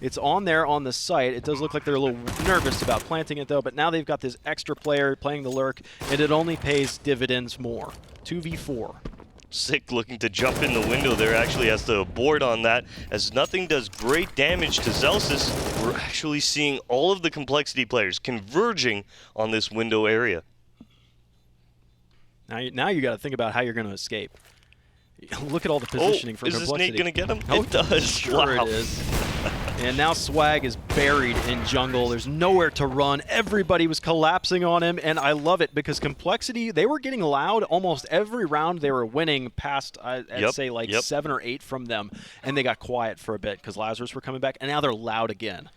It's on there on the site. It does look like they're a little nervous about planting it, though, but now they've got this extra player playing the lurk, and it only pays dividends more. 2v4. Sick looking to jump in the window there, actually has to abort on that, as nothing does great damage to Zelsis. We're actually seeing all of the compLexity players converging on this window area. Now you got to think about how you're going to escape. Look at all the positioning for compLexity. Is this Nate going to get him? Oh, it does. Sure wow. It is. And now Swag is buried in jungle. There's nowhere to run. Everybody was collapsing on him, and I love it because compLexity, they were getting loud almost every round they were winning past, I'd say, like 7 or 8 from them, and they got quiet for a bit because Lazarus were coming back, and now they're loud again.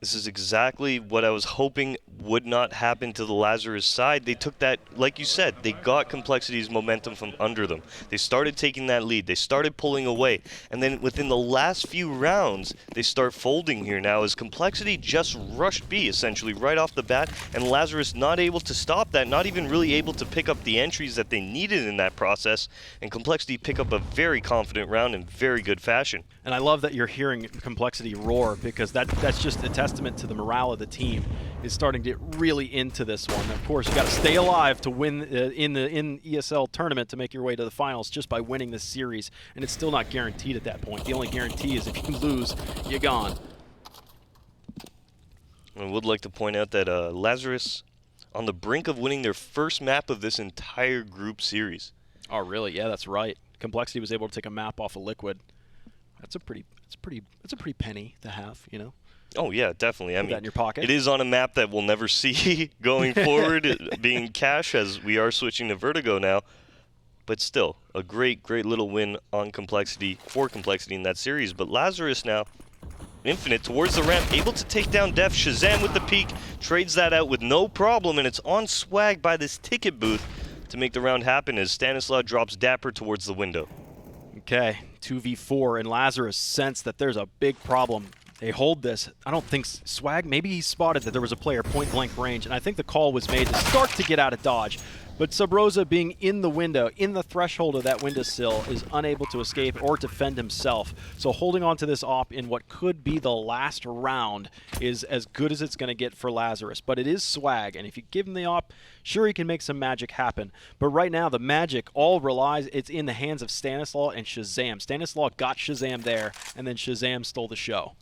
This is exactly what I was hoping would not happen to the Lazarus side. They took that, like you said, they got compLexity's momentum from under them. They started taking that lead. They started pulling away. And then within the last few rounds, they start folding here now as compLexity just rushed B, essentially, right off the bat. And Lazarus not able to stop that, not even really able to pick up the entries that they needed in that process. And compLexity pick up a very confident round in very good fashion. And I love that you're hearing compLexity roar because that's just a testament to the morale of the team is starting to get really into this one. Of course, you got to stay alive to win in ESL tournament to make your way to the finals just by winning this series, and it's still not guaranteed at that point. The only guarantee is if you lose, you're gone. I would like to point out that Lazarus on the brink of winning their first map of this entire group series. Oh, really? Yeah, that's right. compLexity was able to take a map off of Liquid. That's a pretty penny to have, you know. Oh yeah, definitely. Put that in your pocket. It is on a map that we'll never see going forward, being cash as we are switching to Vertigo now. But still, a great little win on compLexity for compLexity in that series. But Lazarus now, Infinite towards the ramp, able to take down Def. Shazam with the peek, trades that out with no problem, and it's on Swag by this ticket booth to make the round happen as Stanislaw drops Dapper towards the window. Okay, 2v4, and Lazarus sense that there's a big problem. They hold this. I don't think Swag, maybe he spotted that there was a player point blank range, and I think the call was made to start to get out of dodge. But Subroza being in the window, in the threshold of that windowsill, is unable to escape or defend himself. So holding on to this op in what could be the last round is as good as it's going to get for Lazarus. But it is Swag, and if you give him the op, sure, he can make some magic happen. But right now, the magic all relies, it's in the hands of Stanislaw and Shazam. Stanislaw got Shazam there, and then Shazam stole the show.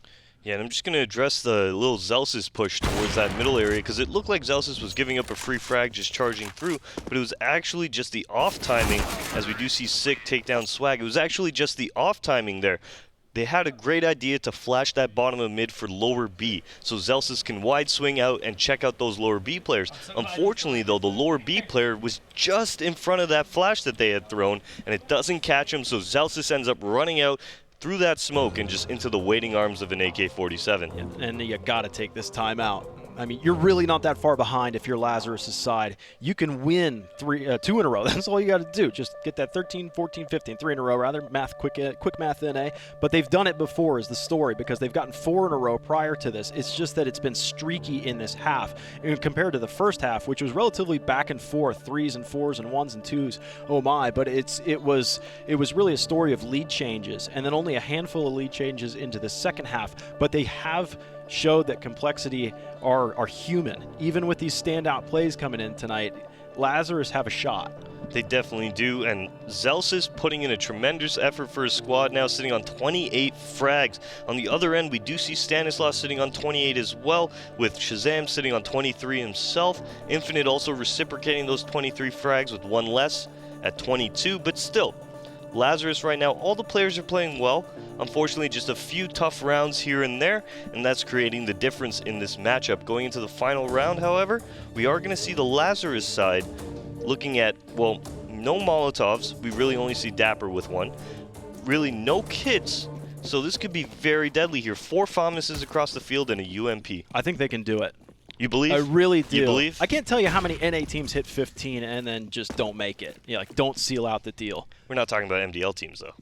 Yeah, and I'm just going to address the little Zelsis push towards that middle area, because it looked like Zelsis was giving up a free frag just charging through, but it was actually just the off timing, as we do see Sick take down Swag. It was actually just the off timing there. They had a great idea to flash that bottom of mid for lower B, so Zelsis can wide swing out and check out those lower B players. Unfortunately, though, the lower B player was just in front of that flash that they had thrown, and it doesn't catch him, so Zelsis ends up running out through that smoke and just into the waiting arms of an AK-47. Yeah, and you got to take this time out. I mean, you're really not that far behind if you're Lazarus' side. You can win 2 in a row. That's all you got to do. Just get that 13, 14, 15, 3 in a row, rather. Quick math NA. But they've done it before is the story, because they've gotten 4 in a row prior to this. It's just that it's been streaky in this half. And compared to the first half, which was relatively back and forth, 3s and 4s and 1s and 2s. Oh my, but it was really a story of lead changes, and then only a handful of lead changes into the second half. But they have showed that compLexity are human. Even with these standout plays coming in tonight, Lazarus have a shot. They definitely do, and Zelsis putting in a tremendous effort for his squad now, sitting on 28 frags. On the other end, we do see Stanislaw sitting on 28 as well, with Shazam sitting on 23 himself. Infinite also reciprocating those 23 frags with 1 less at 22, but still, Lazarus right now, all the players are playing well. Unfortunately, just a few tough rounds here and there, and that's creating the difference in this matchup. Going into the final round, however, we are going to see the Lazarus side looking at, well, no Molotovs. We really only see Dapper with 1. Really no kits, so this could be very deadly here. 4 Famuses across the field and a UMP. I think they can do it. You believe? I really do. You believe? I can't tell you how many NA teams hit 15 and then just don't make it. Yeah, like don't seal out the deal. We're not talking about MDL teams, though.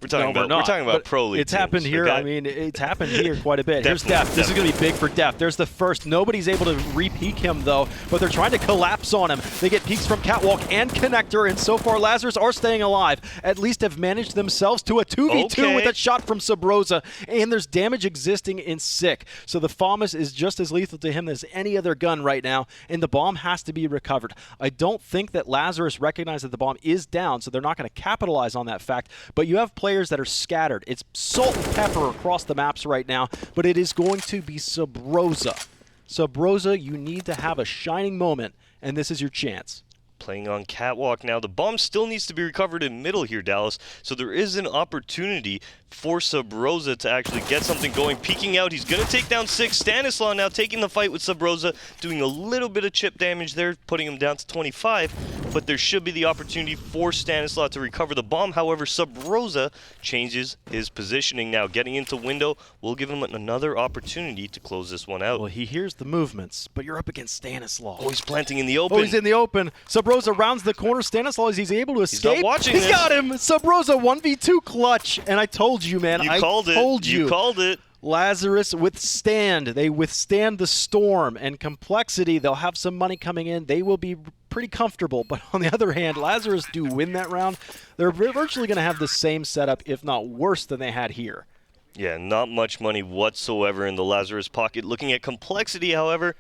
We're talking about pro league It's happened teams, here. okay? I mean, it's happened here quite a bit. Here's Def. This is going to be big for Def. There's the first. Nobody's able to re-peek him, though, but they're trying to collapse on him. They get peeks from Catwalk and Connector, and so far Lazarus are staying alive. At least have managed themselves to a 2v2 with a shot from Subroza, and there's damage existing in Sick. So the FAMAS is just as lethal to him as any other gun right now, and the bomb has to be recovered. I don't think that Lazarus recognized that the bomb is down, so they're not going to capitalize on that fact, but you have players that are scattered. It's salt and pepper across the maps right now, but it is going to be Subroza. Subroza, you need to have a shining moment, and this is your chance. Playing on Catwalk now. The bomb still needs to be recovered in middle here, Dallas. So there is an opportunity for Subroza to actually get something going. Peeking out, he's going to take down 6. Stanislaw now taking the fight with Subroza, doing a little bit of chip damage there, putting him down to 25. But there should be the opportunity for Stanislaw to recover the bomb. However, Subroza changes his positioning now. Getting into window will give him another opportunity to close this one out. Well, he hears the movements, but you're up against Stanislaw. Oh, he's planting in the open. Oh, he's in the open. Subroza rounds the corner. Stanislaw, is he's able to escape. He's not watching He's this. got him. Subroza 1v2 clutch. And I told you, man. You called it. I told you. You called it. Lazarus withstand. They withstand the storm. And compLexity, they'll have some money coming in. They will be pretty comfortable. But on the other hand, Lazarus do win that round. They're virtually going to have the same setup, if not worse, than they had here. Yeah, not much money whatsoever in the Lazarus pocket. Looking at compLexity, however,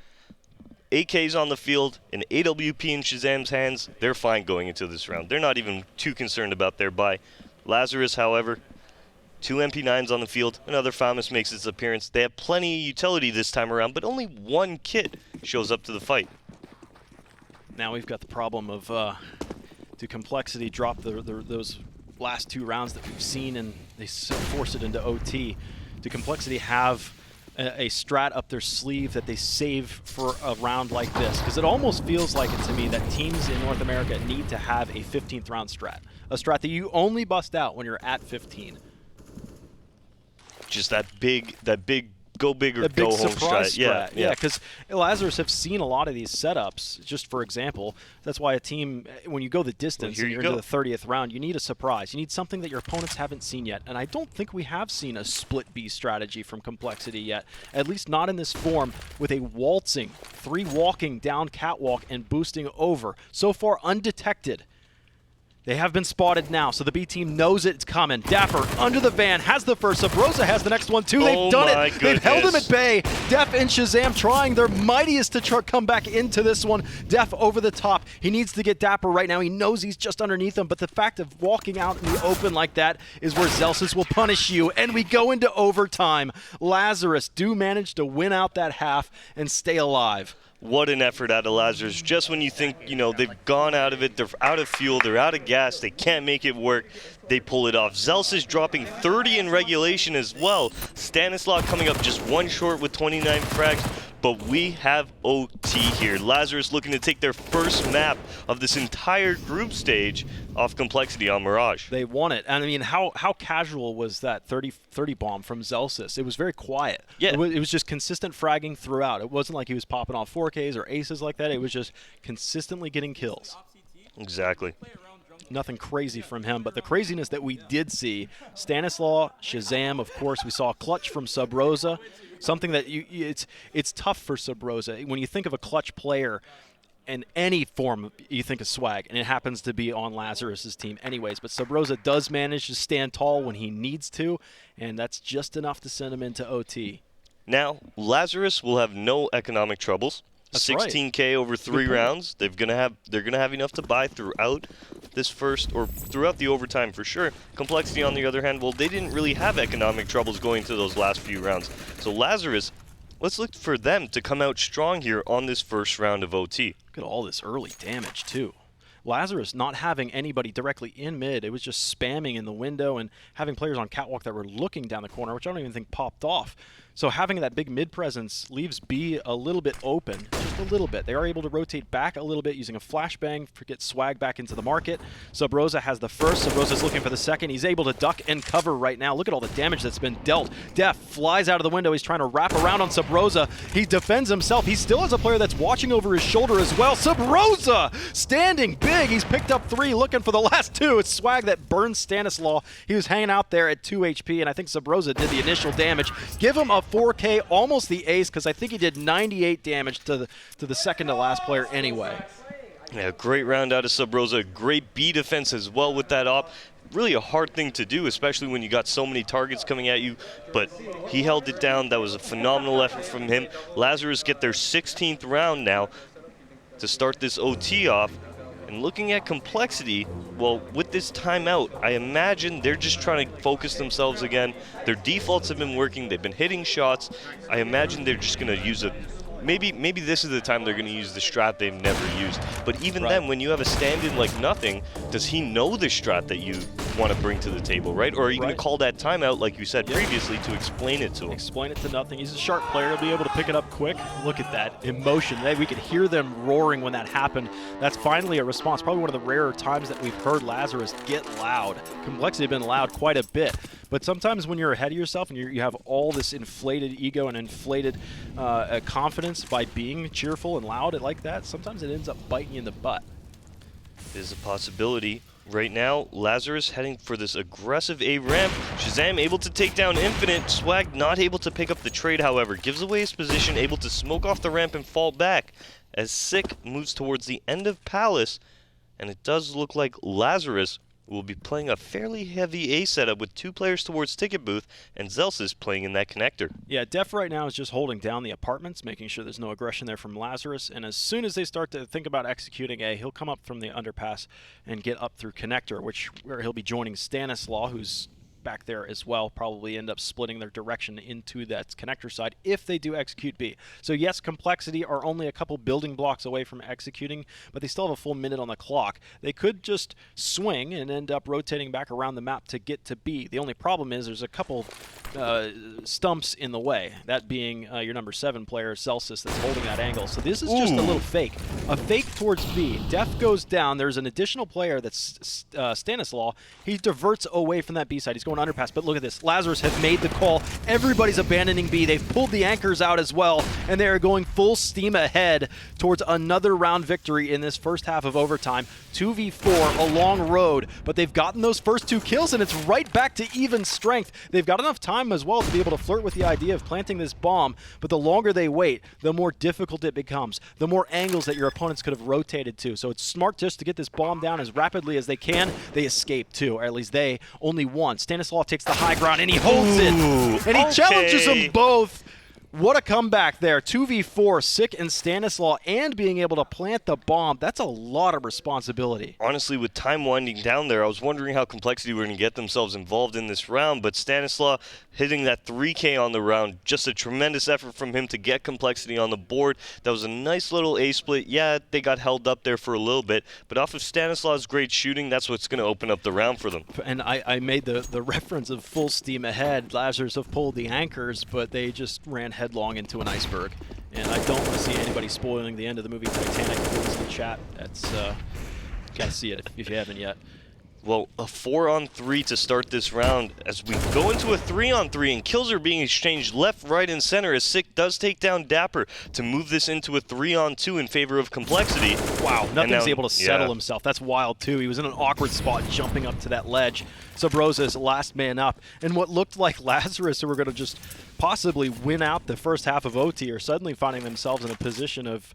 AK's on the field, an AWP in Shazam's hands. They're fine going into this round. They're not even too concerned about their buy. Lazarus, however, 2 MP9s on the field. Another FAMAS makes its appearance. They have plenty of utility this time around, but only 1 kit shows up to the fight. Now we've got the problem of do compLexity drop those last 2 rounds that we've seen and they force it into OT? Do compLexity have a strat up their sleeve that they save for a round like this? Because it almost feels like it to me that teams in North America need to have a 15th round strat. A strat that you only bust out when you're at 15. Just that big go big or go home strat. Yeah, because Lazarus have seen a lot of these setups. Just for example, that's why a team, when you go the distance and you're into the 30th round, you need a surprise. You need something that your opponents haven't seen yet. And I don't think we have seen a split B strategy from compLexity yet, at least not in this form, with a waltzing, 3 walking down catwalk and boosting over. So far undetected. They have been spotted now, so the B team knows it's coming. Dapper under the van has the first. Sabrosa has the next one too. They've done it. They've held him at bay. Def and Shazam trying their mightiest to come back into this one. Def over the top. He needs to get Dapper right now. He knows he's just underneath him, but the fact of walking out in the open like that is where Zelsis will punish you. And we go into overtime. Lazarus do manage to win out that half and stay alive. What an effort out of Lazarus. Just when you think, you know, they've gone out of it, they're out of fuel, they're out of gas, they can't make it work, they pull it off. Zelsis dropping 30 in regulation as well. Stanislaw coming up just 1 short with 29 frags, but we have OT here. Lazarus looking to take their first map of this entire group stage off compLexity on Mirage. They won it. And I mean, how casual was that 30 bomb from Zelsis? It was very quiet. Yeah. It was just consistent fragging throughout. It wasn't like he was popping off 4Ks or aces like that. It was just consistently getting kills. Exactly. Nothing crazy from him, but the craziness that we did see, Stanislaw, Shazam, of course, we saw a clutch from Sabrosa, something that it's tough for Sabrosa. When you think of a clutch player in any form, you think of swag, and it happens to be on Lazarus's team anyways, but Sabrosa does manage to stand tall when he needs to, and that's just enough to send him into OT. Now, Lazarus will have no economic troubles. That's 16K right. over 3 rounds. They're gonna have enough to buy throughout this first, or throughout the overtime for sure. compLexity, on the other hand, well, they didn't really have economic troubles going to those last few rounds. So Lazarus, let's look for them to come out strong here on this first round of OT. Look at all this early damage too. Lazarus not having anybody directly in mid, it was just spamming in the window and having players on catwalk that were looking down the corner, which I don't even think popped off. So having that big mid presence leaves B a little bit open, just a little bit. They are able to rotate back a little bit using a flashbang to get swag back into the market. Sabrosa has the first. Sabrosa's looking for the second. He's able to duck and cover right now. Look at all the damage that's been dealt. Def flies out of the window. He's trying to wrap around on Sabrosa. He defends himself. He still has a player that's watching over his shoulder as well. Sabrosa standing big. He's picked up 3, looking for the last 2. It's swag that burns Stanislaw. He was hanging out there at 2 HP, and I think Sabrosa did the initial damage. Give him a 4K, almost the ace, because I think he did 98 damage to the second to last player anyway. Yeah, great round out of Sabrosa. Great B defense as well with that op. Really a hard thing to do, especially when you got so many targets coming at you, but he held it down. That was a phenomenal effort from him. Lazarus get their 16th round now to start this OT off. And looking at compLexity, well, with this timeout, I imagine they're just trying to focus themselves again. Their defaults have been working. They've been hitting shots. I imagine they're just going to use a... Maybe this is the time they're going to use the strat they've never used. But even then, when you have a stand-in like nothing, does he know the strat that you want to bring to the table, right? Or are you going to call that timeout, like you said previously, to explain it to him? Explain it to nothing. He's a sharp player. He'll be able to pick it up quick. Look at that emotion. We could hear them roaring when that happened. That's finally a response. Probably one of the rarer times that we've heard Lazarus get loud. compLexity have been loud quite a bit. But sometimes when you're ahead of yourself and you have all this inflated ego and inflated confidence by being cheerful and loud like that, sometimes it ends up biting you in the butt. Is a possibility. Right now, Lazarus heading for this aggressive A ramp. Shazam able to take down Infinite. Swag not able to pick up the trade, however. Gives away his position, able to smoke off the ramp and fall back as Sick moves towards the end of Palace. And it does look like Lazarus will be playing a fairly heavy A setup with 2 players towards Ticket Booth and Zelsis playing in that connector. Yeah, Def right now is just holding down the apartments, making sure there's no aggression there from Lazarus, and as soon as they start to think about executing A, he'll come up from the underpass and get up through connector, where he'll be joining Stanislaw, who's back there as well, probably end up splitting their direction into that connector side if they do execute B. So yes, compLexity are only a couple building blocks away from executing, but they still have a full minute on the clock. They could just swing and end up rotating back around the map to get to B. The only problem is there's a couple stumps in the way, that being your number 7 player, Celsius, that's holding that angle. So this is just a little fake. A fake towards B. Def goes down. There's an additional player that's Stanislaw. He diverts away from that B side. He's going going underpass. But look at this. Lazarus have made the call. Everybody's abandoning B. They've pulled the anchors out as well, and they are going full steam ahead towards another round victory in this first half of overtime. 2v4, a long road, but they've gotten those first 2 kills, and it's right back to even strength. They've got enough time as well to be able to flirt with the idea of planting this bomb, but the longer they wait, the more difficult it becomes, the more angles that your opponents could have rotated to. So it's smart just to get this bomb down as rapidly as they can. They escape too, or at least they only one. Stanislav takes the high ground, and he holds it, and he challenges them both. What a comeback there. 2v4, Sick and Stanislaw, and being able to plant the bomb. That's a lot of responsibility. Honestly, with time winding down there, I was wondering how compLexity were going to get themselves involved in this round, but Stanislaw hitting that 3K on the round, just a tremendous effort from him to get compLexity on the board. That was a nice little A split. Yeah, they got held up there for a little bit, but off of Stanislaw's great shooting, that's what's going to open up the round for them. And I made the reference of full steam ahead. Lazarus have pulled the anchors, but they just ran headlong into an iceberg. And I don't want to see anybody spoiling the end of the movie Titanic. Please in the chat. That's gotta see it if you haven't yet. Well, a 4-on-3 to start this round as we go into a 3-on-3, and kills are being exchanged left, right, and center as Sick does take down Dapper to move this into a 3-on-2 in favor of compLexity. Wow, nothing's able to settle himself. That's wild, too. He was in an awkward spot jumping up to that ledge. Subrosa's last man up. And what looked like Lazarus, who were going to just possibly win out the first half of OT, are suddenly finding themselves in a position of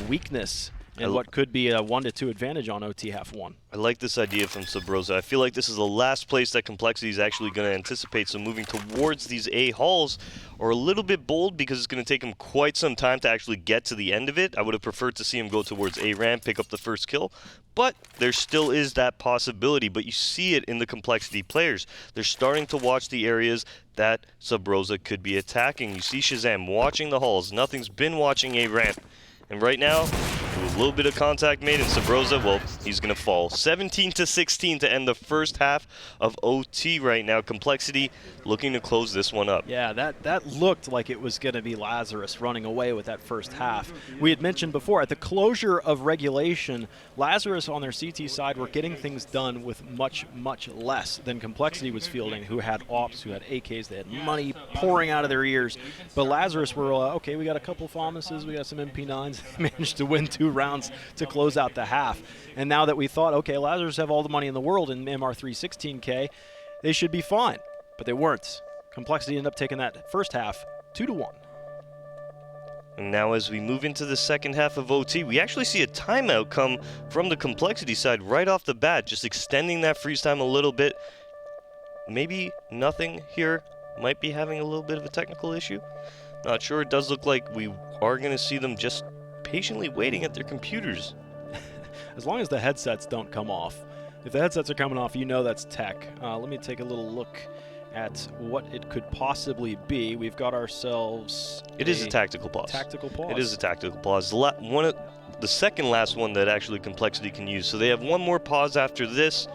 weakness. And what could be a 1-2 advantage on OT half one. I like this idea from Subrosa. I feel like this is the last place that compLexity is actually going to anticipate, so moving towards these A halls are a little bit bold because it's going to take him quite some time to actually get to the end of it. I would have preferred to see him go towards A ramp, pick up the first kill, but there still is that possibility. But you see it in the compLexity players. They're starting to watch the areas that Subrosa could be attacking. You see Shazam watching the halls. Nothing's been watching A ramp. And right now, a little bit of contact made, and Subrosa, well, he's going to fall. 17-16 to end the first half of OT right now. compLexity looking to close this one up. Yeah, that looked like it was going to be Lazarus running away with that first half. We had mentioned before, at the closure of regulation, Lazarus on their CT side were getting things done with much, much less than compLexity was fielding, who had ops, who had AKs, they had money pouring out of their ears. But Lazarus were, okay, we got a couple Thomases, we got some MP9s, managed to win 2 rounds to close out the half. And now that we thought, okay, Lazarus have all the money in the world in MR3 16K, they should be fine. But they weren't. compLexity ended up taking that first half 2-1. And now as we move into the second half of OT, we actually see a timeout come from the compLexity side right off the bat, just extending that freeze time a little bit. Maybe nothing here might be having a little bit of a technical issue. Not sure. It does look like we are going to see them just patiently waiting at their computers. As long as the headsets don't come off. If the headsets are coming off, you know that's tech. Let me take a little look at what it could possibly be. We've got ourselves It is a tactical pause. Tactical pause. It is a tactical pause. The second last one that actually compLexity can use. So they have one more pause after this.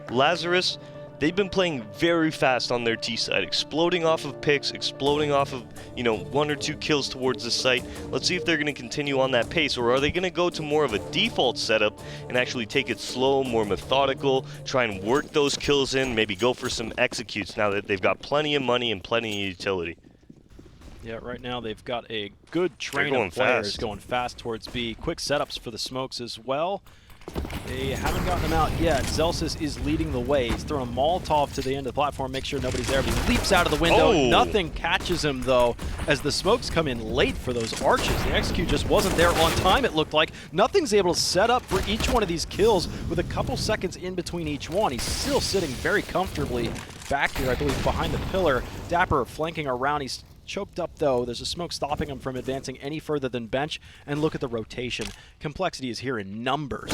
Lazarus, they've been playing very fast on their T side, exploding off of picks, exploding off of, 1 or 2 kills towards the site. Let's see if they're going to continue on that pace, or are they going to go to more of a default setup and actually take it slow, more methodical, try and work those kills in, maybe go for some executes now that they've got plenty of money and plenty of utility. Yeah, right now they've got a good train of players going fast towards B. Quick setups for the smokes as well. They haven't gotten them out yet. Zelsis is leading the way. He's throwing a Molotov to the end of the platform, make sure nobody's there. But he leaps out of the window. Oh. Nothing catches him, though, as the smokes come in late for those arches. The execute just wasn't there on time, it looked like. Nothing's able to set up for each one of these kills with a couple seconds in between each one. He's still sitting very comfortably back here, I believe, behind the pillar. Dapper flanking around. He's choked up, though. There's a smoke stopping him from advancing any further than bench. And look at the rotation. compLexity is here in numbers.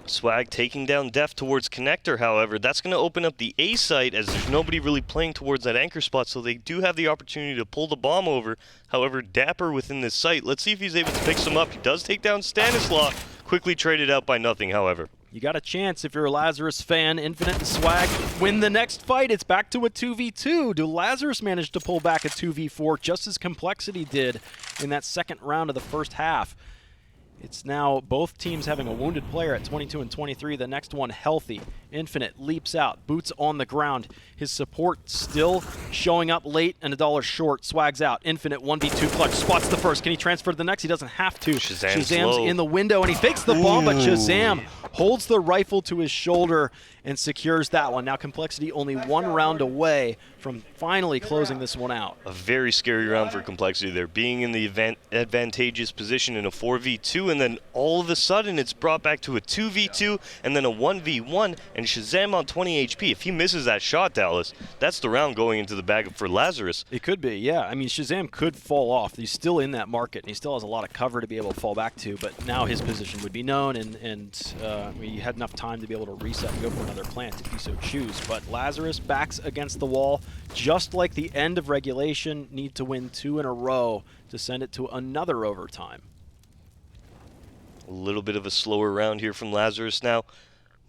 Swag taking down Def towards Connector, however. That's going to open up the A site as there's nobody really playing towards that anchor spot, so they do have the opportunity to pull the bomb over. However, Dapper within this site, let's see if he's able to pick some up. He does take down Stanislaw, quickly traded out by nothing, however. You got a chance if you're a Lazarus fan. Infinite and Swag win the next fight. It's back to a 2v2. Do Lazarus manage to pull back a 2v4 just as compLexity did in that second round of the first half? It's now both teams having a wounded player at 22 and 23. The next one healthy. Infinite leaps out, boots on the ground. His support still showing up late and $1 short. Swags out. Infinite 1v2 clutch. Spots the first. Can he transfer to the next? He doesn't have to. Shazam's in the window and he fakes the bomb, but Shazam holds the rifle to his shoulder and secures that one. Now compLexity only 1 round away from finally closing this one out. A very scary round for compLexity there, being in the advantageous position in a 4v2, and then all of a sudden it's brought back to a 2v2 and then a 1v1, and Shazam on 20 HP. If he misses that shot, Dallas, that's the round going into the bag for Lazarus. It could be, yeah. I mean, Shazam could fall off. He's still in that market, and he still has a lot of cover to be able to fall back to, but now his position would be known, and he had enough time to be able to reset and go for another plant if you so choose. But Lazarus backs against the wall, just like the end of regulation, need to win 2 in a row to send it to another overtime. A little bit of a slower round here from Lazarus now,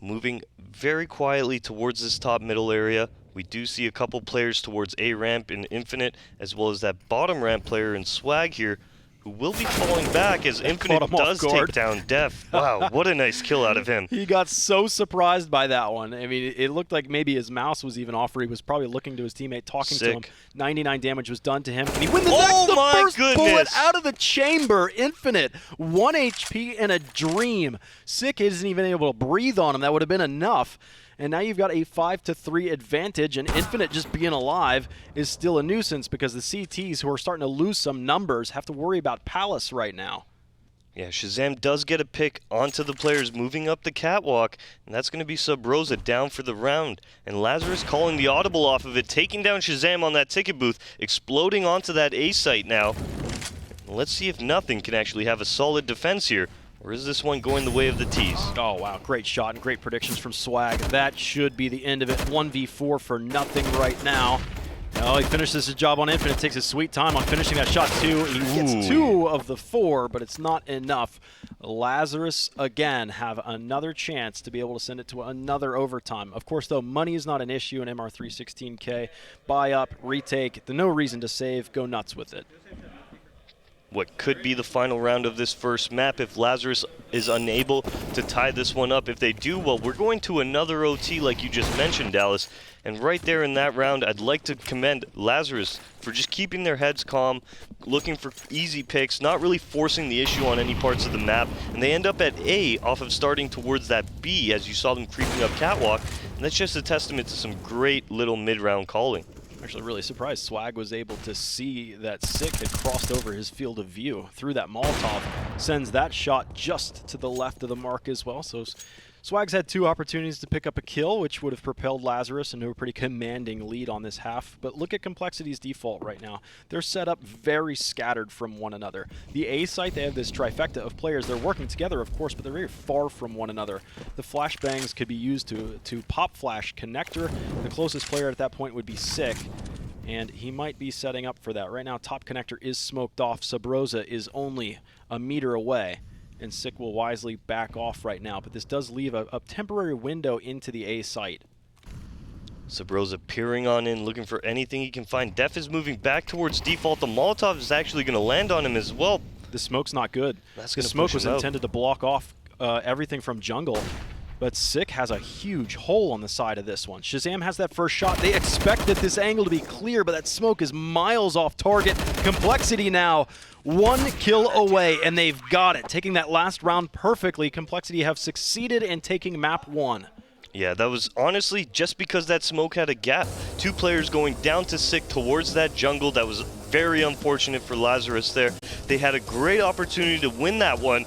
moving very quietly towards this top middle area. We do see a couple players towards A ramp in Infinite, as well as that bottom ramp player in Swag here, who will be falling back as Infinite does take down Def. Wow, what a nice kill out of him. He got so surprised by that one. I mean, it looked like maybe his mouse was even off, or he was probably looking to his teammate, talking to him. 99 damage was done to him. And he wins the first bullet out of the chamber. Infinite, 1 HP and a dream. Sick isn't even able to breathe on him. That would have been enough. And now you've got a 5-3 advantage, and Infinite just being alive is still a nuisance because the CTs, who are starting to lose some numbers, have to worry about Palace right now. Yeah, Shazam does get a pick onto the players moving up the catwalk, and that's going to be Subrosa down for the round. And Lazarus calling the audible off of it, taking down Shazam on that ticket booth, exploding onto that A site now. Let's see if nothing can actually have a solid defense here. Or is this one going the way of the T's? Oh, wow. Great shot and great predictions from Swag. That should be the end of it. 1v4 for nothing right now. Oh, he finishes his job on Infinite. Takes his sweet time on finishing that shot, too. He gets 2 of the 4, but it's not enough. Lazarus, again, have another chance to be able to send it to another overtime. Of course, though, money is not an issue in MR316K. Buy up, retake. There's no reason to save. Go nuts with it. What could be the final round of this first map if Lazarus is unable to tie this one up. If they do, well, we're going to another OT like you just mentioned, Dallas. And right there in that round, I'd like to commend Lazarus for just keeping their heads calm, looking for easy picks, not really forcing the issue on any parts of the map. And they end up at A off of starting towards that B as you saw them creeping up catwalk. And that's just a testament to some great little mid-round calling. Actually really surprised Swag was able to see that Sick had crossed over his field of view through that Molotov. Sends that shot just to the left of the mark as well. So Swag's had 2 opportunities to pick up a kill, which would have propelled Lazarus into a pretty commanding lead on this half. But look at compLexity's default right now. They're set up very scattered from one another. The A site, they have this trifecta of players. They're working together, of course, but they're very far from one another. The flashbangs could be used to pop flash connector. The closest player at that point would be Sick, and he might be setting up for that. Right now, top connector is smoked off. Subrosa is only a meter away, and Sick will wisely back off right now, but this does leave a temporary window into the A site. Subrosa peering on in, looking for anything he can find. Def is moving back towards default. The Molotov is actually going to land on him as well. The smoke's not good. The smoke was intended to block off everything from jungle, but Sick has a huge hole on the side of this one. Shazam has that first shot. They expected this angle to be clear, but that smoke is miles off target. compLexity now 1 kill away, and they've got it. Taking that last round perfectly, compLexity have succeeded in taking map 1. Yeah, that was honestly just because that smoke had a gap. 2 players going down to Sick towards that jungle. That was very unfortunate for Lazarus there. They had a great opportunity to win that one,